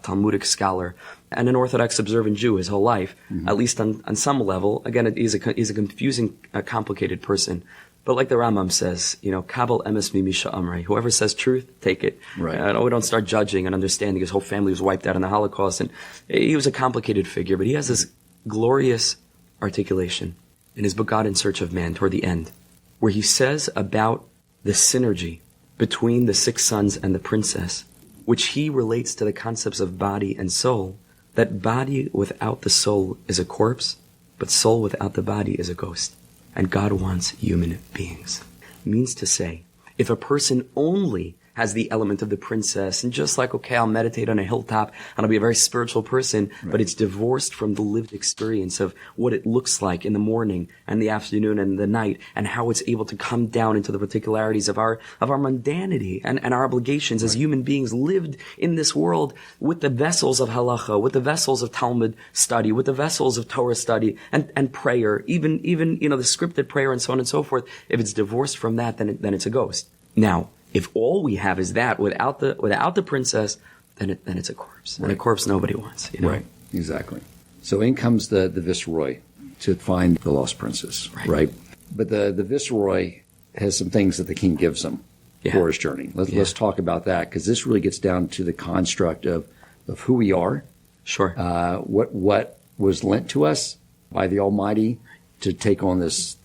Talmudic scholar and an Orthodox observant Jew his whole life, at least on some level. Again, he's a confusing, complicated person. But like the Rambam says, kabel emes mimisha amrei. Whoever says truth, take it. We don't start judging and understanding. His whole family was wiped out in the Holocaust, and he was a complicated figure. But he has this glorious articulation in his book God in Search of Man toward the end, where he says about the synergy between the 6 sons and the princess, which he relates to the concepts of body and soul, that body without the soul is a corpse, but soul without the body is a ghost. And God wants human beings. It means to say, if a person only has the element of the princess, and just like, okay, I'll meditate on a hilltop, and I'll be a very spiritual person, but it's divorced from the lived experience of what it looks like in the morning and the afternoon and the night, and how it's able to come down into the particularities of our mundanity and our obligations as human beings lived in this world with the vessels of halacha, with the vessels of Talmud study, with the vessels of Torah study and prayer, even the scripted prayer and so on and so forth. If it's divorced from that, then it's a ghost. Now, if all we have is that without the princess, then it's a corpse. And a corpse nobody wants. Right, exactly. So in comes the viceroy to find the lost princess, right? But the viceroy has some things that the king gives him for his journey. Let's talk about that, because this really gets down to the construct of who we are. Sure. What was lent to us by the Almighty to take on this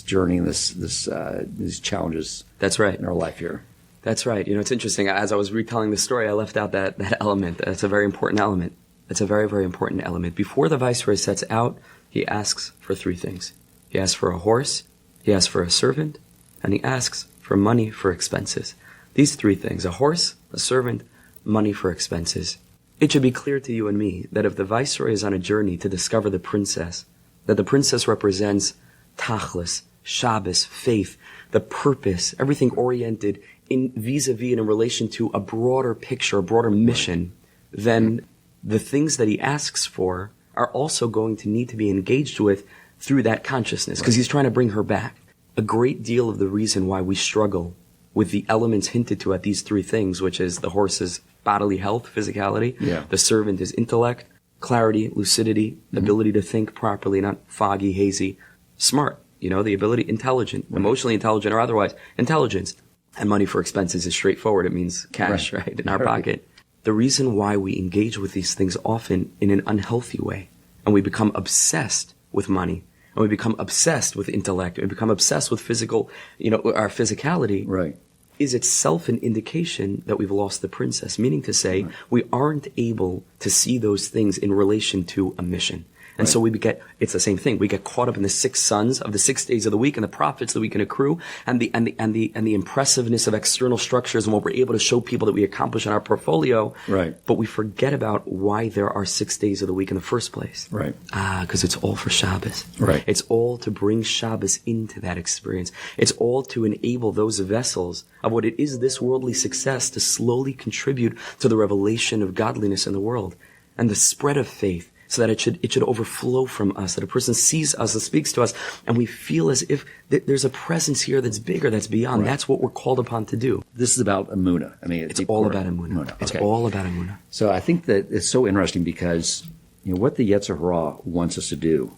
journey and these challenges. That's right. In our life here. That's right. It's interesting. As I was retelling the story, I left out that element. That's a very important element. It's a very, very important element. Before the viceroy sets out, he asks for 3 things. He asks for a horse, he asks for a servant, and he asks for money for expenses. These 3 things: a horse, a servant, money for expenses. It should be clear to you and me that if the viceroy is on a journey to discover the princess, that the princess represents tachlis, Shabbos, faith, the purpose, everything oriented in vis-a-vis and in relation to a broader picture, a broader mission, then the things that he asks for are also going to need to be engaged with through that consciousness, because he's trying to bring her back. A great deal of the reason why we struggle with the elements hinted to at these 3 things, which is the horse's bodily health, physicality, the servant is intellect, clarity, lucidity, ability to think properly, not foggy, hazy, smart, the ability, intelligent, emotionally intelligent or otherwise, intelligence. And money for expenses is straightforward. It means cash, right, in our pocket. the reason why we engage with these things often in an unhealthy way, and we become obsessed with money, and we become obsessed with intellect, and we become obsessed with physical, our physicality, Right. is itself an indication that we've lost the princess, meaning to say we aren't able to see those things in relation to a mission. And so it's the same thing. We get caught up in the 6 sons of the 6 days of the week and the profits that we can accrue and the impressiveness of external structures and what we're able to show people that we accomplish in our portfolio. Right. But we forget about why there are 6 days of the week in the first place. Right. Because it's all for Shabbos. Right. It's all to bring Shabbos into that experience. It's all to enable those vessels of what it is this worldly success to slowly contribute to the revelation of godliness in the world and the spread of faith, so that it should overflow from us, that a person sees us and speaks to us, and we feel as if there's a presence here that's bigger, that's beyond. Right. That's what we're called upon to do. This is about Emunah. I mean, It's all about Emunah. It's all about Emunah. So I think that it's so interesting because what the Yetzer Hara wants us to do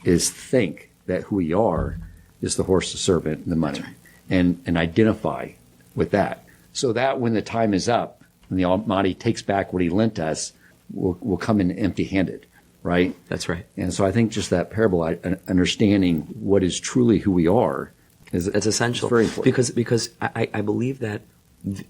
is think that who we are is the horse, the servant, and the money, and identify with that, so that when the time is up and the Almighty takes back what He lent us, we'll come in empty-handed. Right? That's right. And so I think just that parable, understanding what is truly who we are, it's essential. It's very important. Because I believe that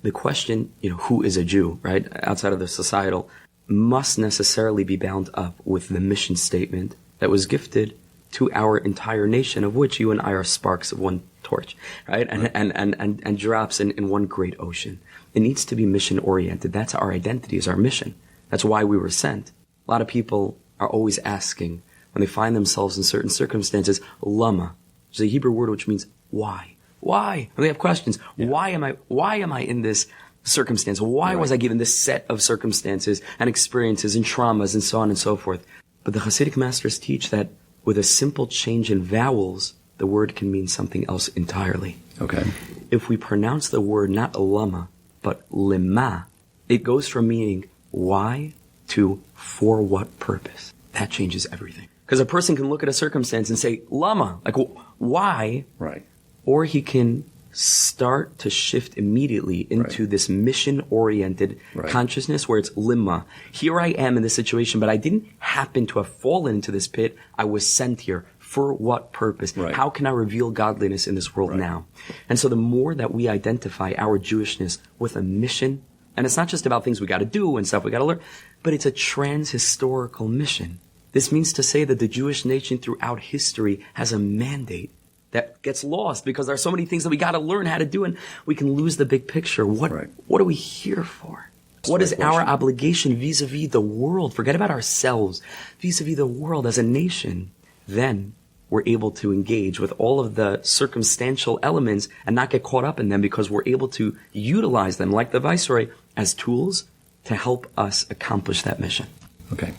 the question, who is a Jew, right, outside of the societal, must necessarily be bound up with the mission statement that was gifted to our entire nation, of which you and I are sparks of one torch, right? And drops in one great ocean. It needs to be mission-oriented. That's our identity, is our mission. That's why we were sent. A lot of people are always asking, when they find themselves in certain circumstances, lama, which is a Hebrew word which means why. Why? And they have questions. Yeah. Why am I in this circumstance? Why was I given this set of circumstances and experiences and traumas and so on and so forth? But the Hasidic masters teach that with a simple change in vowels, the word can mean something else entirely. Okay. If we pronounce the word not lama, but lema, it goes from meaning why to for what purpose. That changes everything. Because a person can look at a circumstance and say, lama, like why? Right. Or he can start to shift immediately into this mission-oriented consciousness where it's limma. Here I am in this situation, but I didn't happen to have fallen into this pit. I was sent here. For what purpose? Right. How can I reveal godliness in this world now? And so the more that we identify our Jewishness with a mission, and it's not just about things we got to do and stuff we got to learn, but it's a trans-historical mission. This means to say that the Jewish nation throughout history has a mandate that gets lost because there are so many things that we got to learn how to do, and we can lose the big picture. What are we here for? What is our obligation vis-a-vis the world? Forget about ourselves. Vis-a-vis the world as a nation. Then we're able to engage with all of the circumstantial elements and not get caught up in them because we're able to utilize them, like the Viceroy, as tools to help us accomplish that mission. Okay.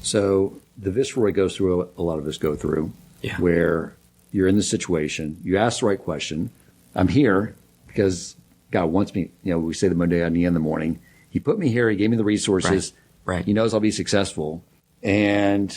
So the Viceroy goes through, a lot of us go through, where you're in this situation, you ask the right question. I'm here because God wants me, we say the Monday in the morning. He put me here. He gave me the resources. Right. He knows I'll be successful. And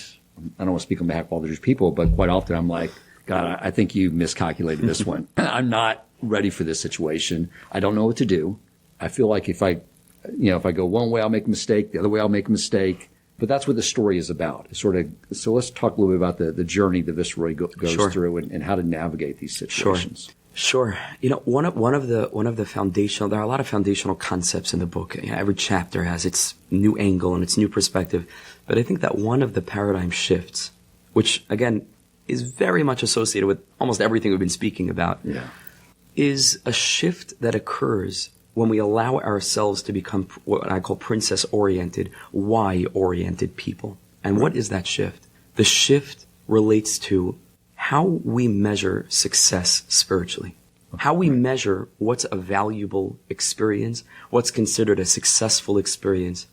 I don't want to speak on behalf of all the Jewish people, but quite often I'm like, God, I think you miscalculated this one. I'm not ready for this situation. I don't know what to do. I feel like if I go one way, I'll make a mistake. The other way, I'll make a mistake. But that's what the story is about. So let's talk a little bit about the journey the Viceroy goes through and how to navigate these situations. Sure. One of the foundational, there are a lot of foundational concepts in the book. Every chapter has its new angle and its new perspective. But I think that one of the paradigm shifts, which again is very much associated with almost everything we've been speaking about, is a shift that occurs when we allow ourselves to become what I call princess-oriented, why-oriented people. And what is that shift? The shift relates to how we measure success spiritually, how we measure what's a valuable experience, what's considered a successful experience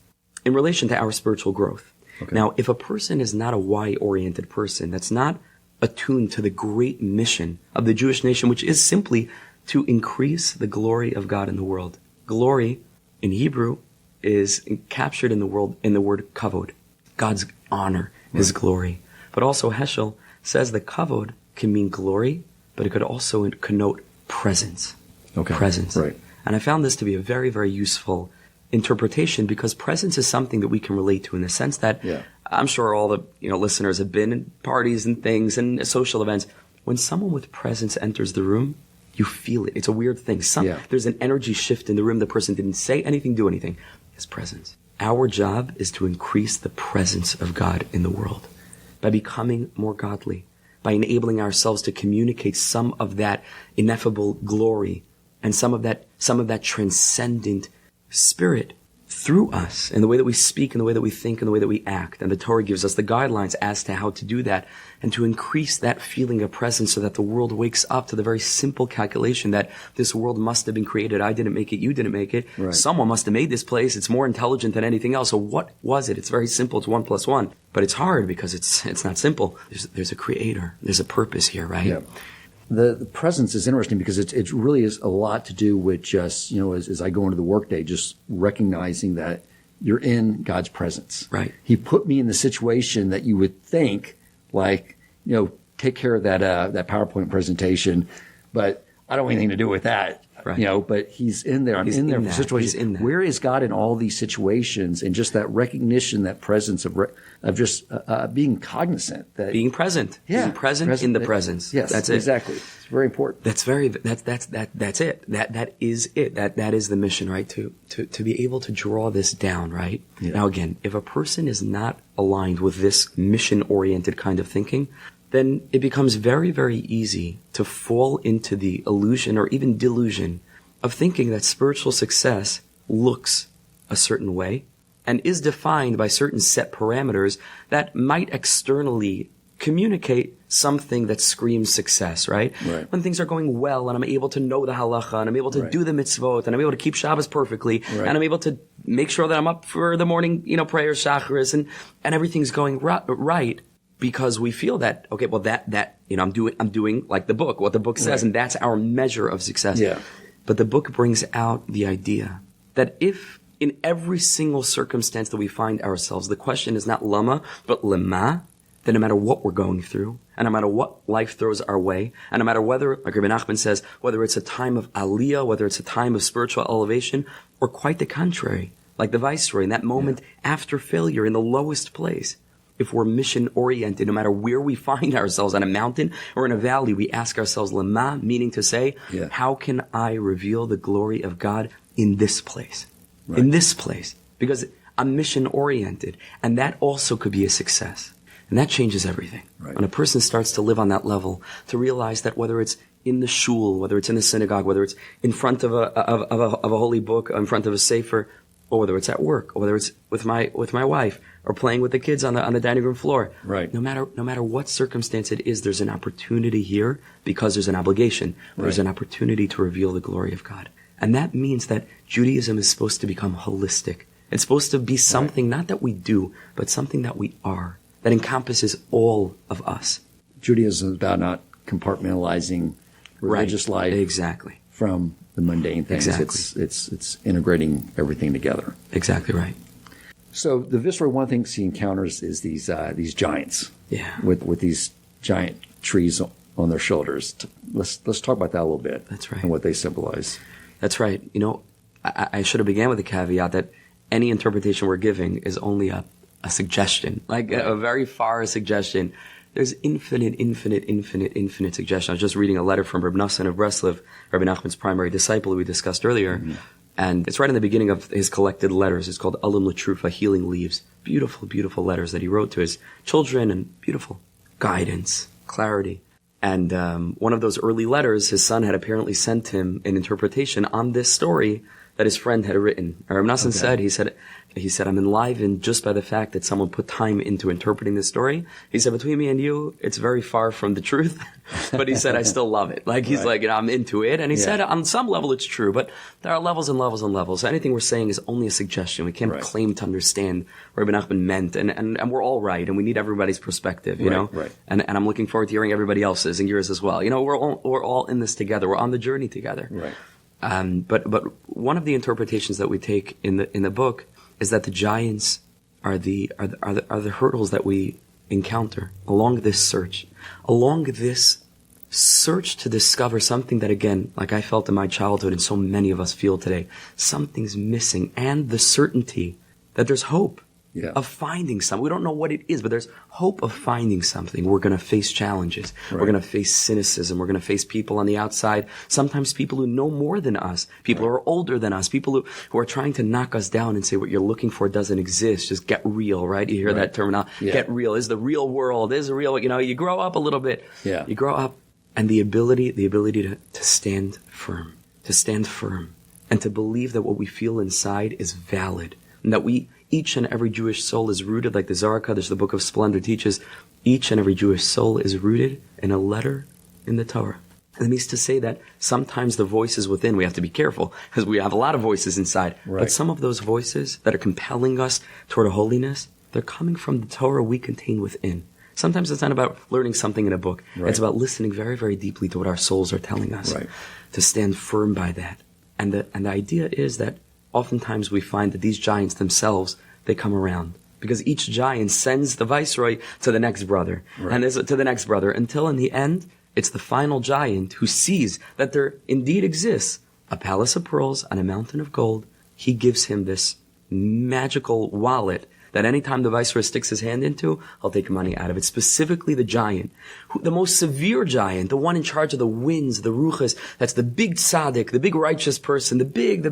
in relation to our spiritual growth. Okay. Now, if a person is not a why-oriented person, that's not attuned to the great mission of the Jewish nation, which is simply to increase the glory of God in the world. Glory in Hebrew is captured in the word kavod, God's honor, His glory. But also Heschel says that kavod can mean glory, but it could also connote presence. Okay. Presence. Right. And I found this to be a very, very useful interpretation, because presence is something that we can relate to in the sense that I'm sure all the listeners have been in parties and things and social events. When someone with presence enters the room, you feel it. It's a weird thing. There's an energy shift in the room. The person didn't say anything, do anything. His presence. Our job is to increase the presence of God in the world by becoming more godly, by enabling ourselves to communicate some of that ineffable glory and some of that transcendent spirit through us in the way that we speak, in the way that we think, in the way that we act. And the Torah gives us the guidelines as to how to do that and to increase that feeling of presence so that the world wakes up to the very simple calculation that this world must have been created. I didn't make it. You didn't make it. Right. Someone must have made this place. It's more intelligent than anything else. So what was it? It's very simple. It's 1 + 1. But it's hard because it's not simple. There's a creator. There's a purpose here, right? Yeah. The presence is interesting because it really is a lot to do with just, as I go into the workday, just recognizing that you're in God's presence. Right. He put me in the situation that you would think, like, take care of that PowerPoint presentation, but I don't want anything to do with that. Right. But he's in there. I'm in there for situations. Where is God in all these situations? And just that recognition, that presence of just being cognizant. Being present. Yeah. Being present in the presence. Yes. That's it. Exactly. It's very important. That's it. That is it. That is the mission, right? To be able to draw this down, right? Yeah. Now again, if a person is not aligned with this mission-oriented kind of thinking, then it becomes very, very easy to fall into the illusion or even delusion of thinking that spiritual success looks a certain way and is defined by certain set parameters that might externally communicate something that screams success, right? When things are going well and I'm able to know the halacha and I'm able to do the mitzvot and I'm able to keep Shabbos perfectly and I'm able to make sure that I'm up for the morning, prayer, shacharis, and everything's going right. Because we feel that, okay, well I'm doing like the book, what the book says, and that's our measure of success. Yeah. But the book brings out the idea that if in every single circumstance that we find ourselves, the question is not lama, but lema, that no matter what we're going through, and no matter what life throws our way, and no matter whether, like Rabbi Nachman says, whether it's a time of aliyah, whether it's a time of spiritual elevation, or quite the contrary, like the viceroy, in that moment after failure in the lowest place, if we're mission-oriented, no matter where we find ourselves, on a mountain or in a valley, we ask ourselves, lema, meaning to say, how can I reveal the glory of God in this place? Right. In this place. Because I'm mission-oriented. And that also could be a success. And that changes everything. Right. When a person starts to live on that level, to realize that whether it's in the shul, whether it's in the synagogue, whether it's in front of a holy book, in front of a sefer, or whether it's at work, or whether it's with my wife, or playing with the kids on the dining room floor. Right. No matter what circumstance it is, there's an opportunity here because there's an obligation. There's an opportunity to reveal the glory of God. And that means that Judaism is supposed to become holistic. It's supposed to be something not that we do, but something that we are, that encompasses all of us. Judaism is about not compartmentalizing religious life from the mundane things. Exactly. It's integrating everything together. Exactly right. So the Viceroy, one of the things he encounters is these giants. Yeah. With these giant trees on their shoulders. Let's talk about that a little bit. That's right. And what they symbolize. That's right. I should have began with the caveat that any interpretation we're giving is only a suggestion, like a very far suggestion. There's infinite suggestion. I was just reading a letter from Rabbi Noson of Breslov, Rabbi Nachman's primary disciple who we discussed earlier. Mm-hmm. And it's right in the beginning of his collected letters. It's called Alim L'Trufa, Healing Leaves. Beautiful, beautiful letters that he wrote to his children and beautiful guidance, clarity. And one of those early letters, his son had apparently sent him an interpretation on this story that his friend had written. Rabbi Noson he said, I'm enlivened just by the fact that someone put time into interpreting this story. He said, between me and you, it's very far from the truth. But he said, I still love it. Like, he's like, I'm into it. And he said, on some level, it's true. But there are levels and levels and levels. Anything we're saying is only a suggestion. We can't claim to understand what Rabbi Nachman meant. And we're all right. And we need everybody's perspective, you know? Right. And I'm looking forward to hearing everybody else's and yours as well. We're all in this together. We're on the journey together. Right. But one of the interpretations that we take in the book is that the giants are the hurdles that we encounter along this search, along this search to discover something that, again, like I felt in my childhood and so many of us feel today, something's missing, and the certainty that there's hope of finding something. We don't know what it is, but there's hope of finding something. We're going to face challenges. Right. We're going to face cynicism. We're going to face people on the outside, sometimes people who know more than us, people who are older than us, people who are trying to knock us down and say what you're looking for doesn't exist. Just get real, right? You hear that terminology, get real. Is the real world, is the real, you grow up a little bit. Yeah. You grow up, and the ability to stand firm, and to believe that what we feel inside is valid, and that each and every Jewish soul is rooted, like the Zohar Kadosh, the Book of Splendor teaches, each and every Jewish soul is rooted in a letter in the Torah. And it means to say that sometimes the voices within, we have to be careful, because we have a lot of voices inside, but some of those voices that are compelling us toward a holiness, they're coming from the Torah we contain within. Sometimes it's not about learning something in a book. Right. It's about listening very, very deeply to what our souls are telling us, to stand firm by that. And the idea is that oftentimes we find that these giants themselves, they come around. Because each giant sends the viceroy to the next brother, and to the next brother, until in the end, it's the final giant who sees that there indeed exists a palace of pearls on a mountain of gold. He gives him this magical wallet that anytime the viceroy sticks his hand into, he'll take money out of it. Specifically the giant, the most severe giant, the one in charge of the winds, the ruchas, that's the big tzaddik, the big righteous person, the big,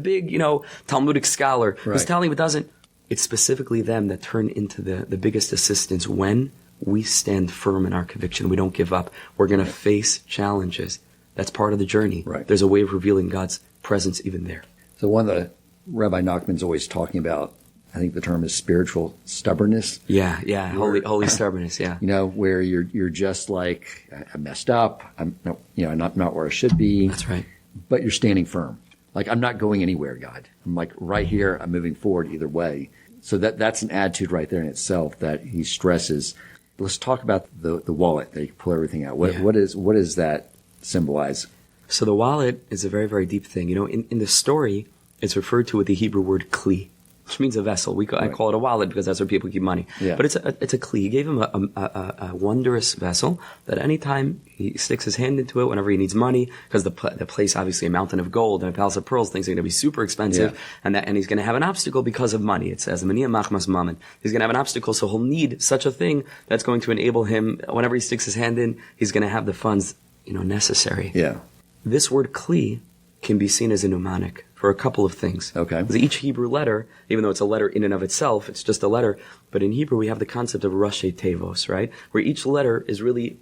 Talmudic scholar, who's telling him it doesn't. It's specifically them that turn into the biggest assistants when we stand firm in our conviction. We don't give up. We're going to face challenges. That's part of the journey. Right. There's a way of revealing God's presence even there. So one of the Rabbi Nachman's always talking about, I think the term is spiritual stubbornness. Yeah, holy stubbornness. Yeah, where you're just like, I messed up. I'm not where I should be. That's right. But you're standing firm. Like, I'm not going anywhere, God. I'm like right here. I'm moving forward either way. So that's an attitude right there in itself that he stresses. Let's talk about the wallet that you pull everything out. What does that symbolize? So the wallet is a very, very deep thing. In the story, it's referred to with the Hebrew word kli, which means a vessel. I call it a wallet because that's where people keep money. Yeah. But it's a kli. He gave him a wondrous vessel that anytime he sticks his hand into it, whenever he needs money, because the place, obviously a mountain of gold and a palace of pearls, things are going to be super expensive, and he's going to have an obstacle because of money. It says, He's going to have an obstacle, so he'll need such a thing that's going to enable him, whenever he sticks his hand in, he's going to have the funds, necessary. Yeah. This word kli can be seen as a mnemonic for a couple of things. Okay. Because each Hebrew letter, even though it's a letter in and of itself, it's just a letter, but in Hebrew we have the concept of Rashi Tevos, right? Where each letter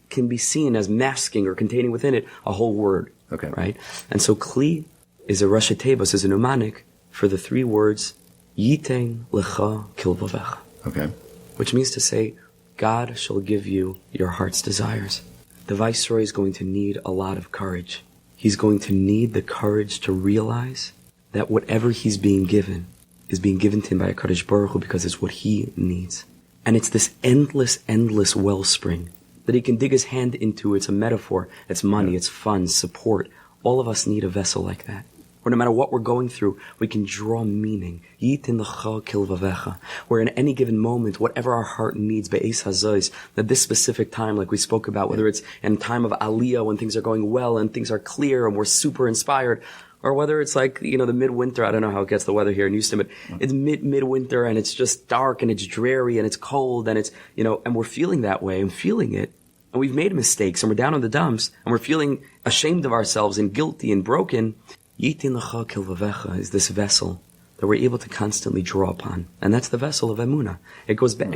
can be seen as masking or containing within it a whole word. Okay. Right? And so Kli is a Rashi Tevos, is a mnemonic for the three words, Yitein Lecha Kilvavecha. Okay. Which means to say, God shall give you your heart's desires. The viceroy is going to need a lot of courage. He's going to need the courage to realize that whatever he's being given is being given to him by HaKadosh Baruch Hu because it's what he needs. And it's this endless wellspring that he can dig his hand into. It's a metaphor. It's money. It's funds, support. All of us need a vessel like that. Where no matter what we're going through, we can draw meaning. Yitin lecha kilvavecha. Where in any given moment, whatever our heart needs, be'es hazois, that this specific time, like we spoke about, whether it's in time of aliyah when things are going well and things are clear and we're super inspired, or whether it's like, the midwinter, I don't know how it gets the weather here in Houston, but it's midwinter and it's just dark and it's dreary and it's cold and it's, and we're feeling that way and feeling it. And we've made mistakes and we're down in the dumps and we're feeling ashamed of ourselves and guilty and broken. Yitin lecha kilvavecha is this vessel that we're able to constantly draw upon. And that's the vessel of Emunah. It goes back,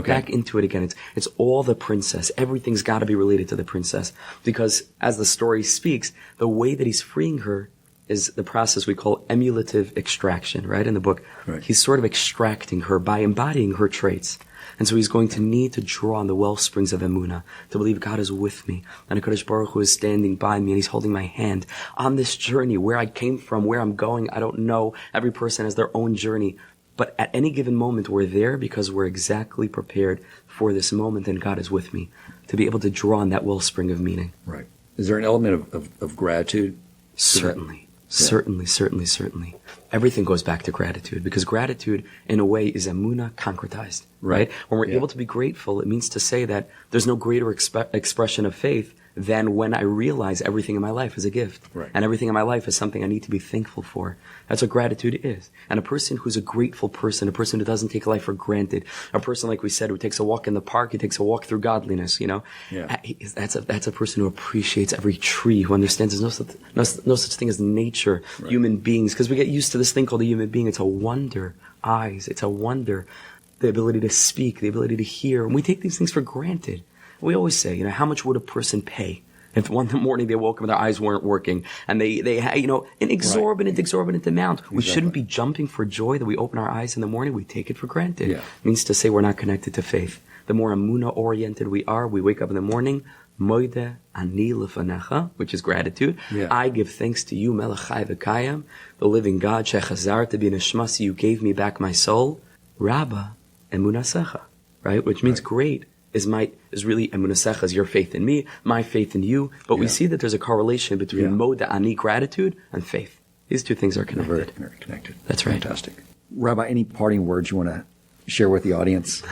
back into it again. It's all the princess. Everything's got to be related to the princess. Because as the story speaks, the way that he's freeing her is the process we call emulative extraction, right? In the book, He's sort of extracting her by embodying her traits. And so he's going to need to draw on the well springs of Emunah, to believe God is with me, and HaKadosh Baruch Hu is standing by me, and he's holding my hand on this journey, where I came from, where I'm going, I don't know. Every person has their own journey. But at any given moment, we're there because we're exactly prepared for this moment, and God is with me, to be able to draw on that wellspring of meaning. Right. Is there an element of gratitude? Certainly. Certainly. Everything goes back to gratitude, because gratitude, in a way, is Emunah concretized, right? When we're able to be grateful, it means to say that there's no greater expression of faith than when I realize everything in my life is a gift. Right. And everything in my life is something I need to be thankful for. That's what gratitude is. And a person who's a grateful person, a person who doesn't take life for granted, a person, like we said, who takes a walk in the park, he takes a walk through godliness, you know? Yeah. That's a person who appreciates every tree, who understands there's no such thing as nature, right. Human beings, because we get used to this thing called a human being. It's a wonder. Eyes, it's a wonder. The ability to speak, the ability to hear. And we take these things for granted. We always say, you know, how much would a person pay if one morning they woke up and their eyes weren't working and they had, you know, an exorbitant amount. Exactly. We shouldn't be jumping for joy that we open our eyes in the morning. We take it for granted. Yeah. It means to say we're not connected to faith. The more Emunah oriented we are, we wake up in the morning, Moide ani lefanecha, which is gratitude. Yeah. I give thanks to you, Melech Chai V'Kayim, the living God, Shechazarta b'neshmasi, you gave me back my soul. Rabba Emunasecha, right? Which means great is really Emunasecha, is your faith in me, my faith in you. But we see that there's a correlation between Moda Ani, gratitude, and faith. These two things are connected. Very, very connected. That's right. Fantastic. Rabbi, any parting words you want to share with the audience?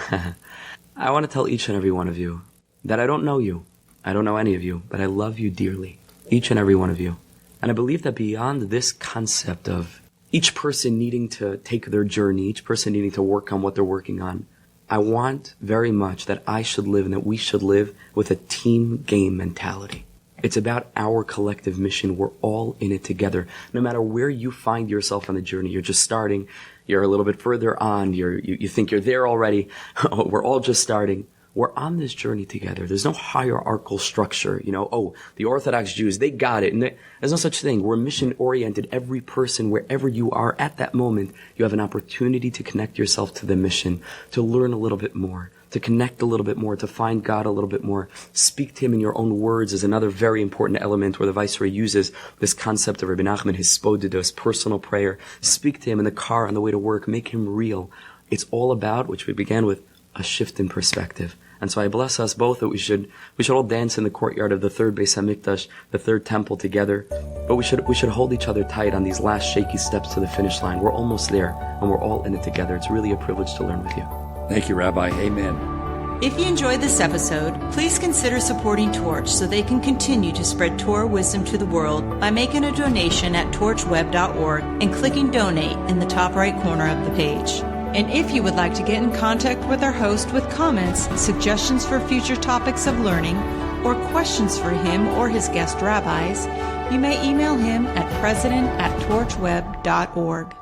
I want to tell each and every one of you that I don't know you. I don't know any of you, but I love you dearly. Each and every one of you. And I believe that beyond this concept of each person needing to take their journey, each person needing to work on what they're working on, I want very much that I should live and that we should live with a team game mentality. It's about our collective mission. We're all in it together. No matter where you find yourself on the journey, you're just starting, you're a little bit further on, you think you're there already, we're all just starting. We're on this journey together. There's no hierarchical structure, you know, oh, the Orthodox Jews, they got it. And there's no such thing. We're mission-oriented. Every person, wherever you are at that moment, you have an opportunity to connect yourself to the mission, to learn a little bit more, to connect a little bit more, to find God a little bit more. Speak to Him in your own words is another very important element where the Viceroy uses this concept of Rabbi Nachman, his spodidus, personal prayer. Speak to Him in the car on the way to work. Make Him real. It's all about, which we began with, a shift in perspective. And so I bless us both that we should all dance in the courtyard of the third Beis HaMikdash, the third temple together. But we should hold each other tight on these last shaky steps to the finish line. We're almost there, and we're all in it together. It's really a privilege to learn with you. Thank you, Rabbi. Amen. If you enjoyed this episode, please consider supporting Torch so they can continue to spread Torah wisdom to the world by making a donation at torchweb.org and clicking donate in the top right corner of the page. And if you would like to get in contact with our host with comments, suggestions for future topics of learning, or questions for him or his guest rabbis, you may email him at president@torchweb.org.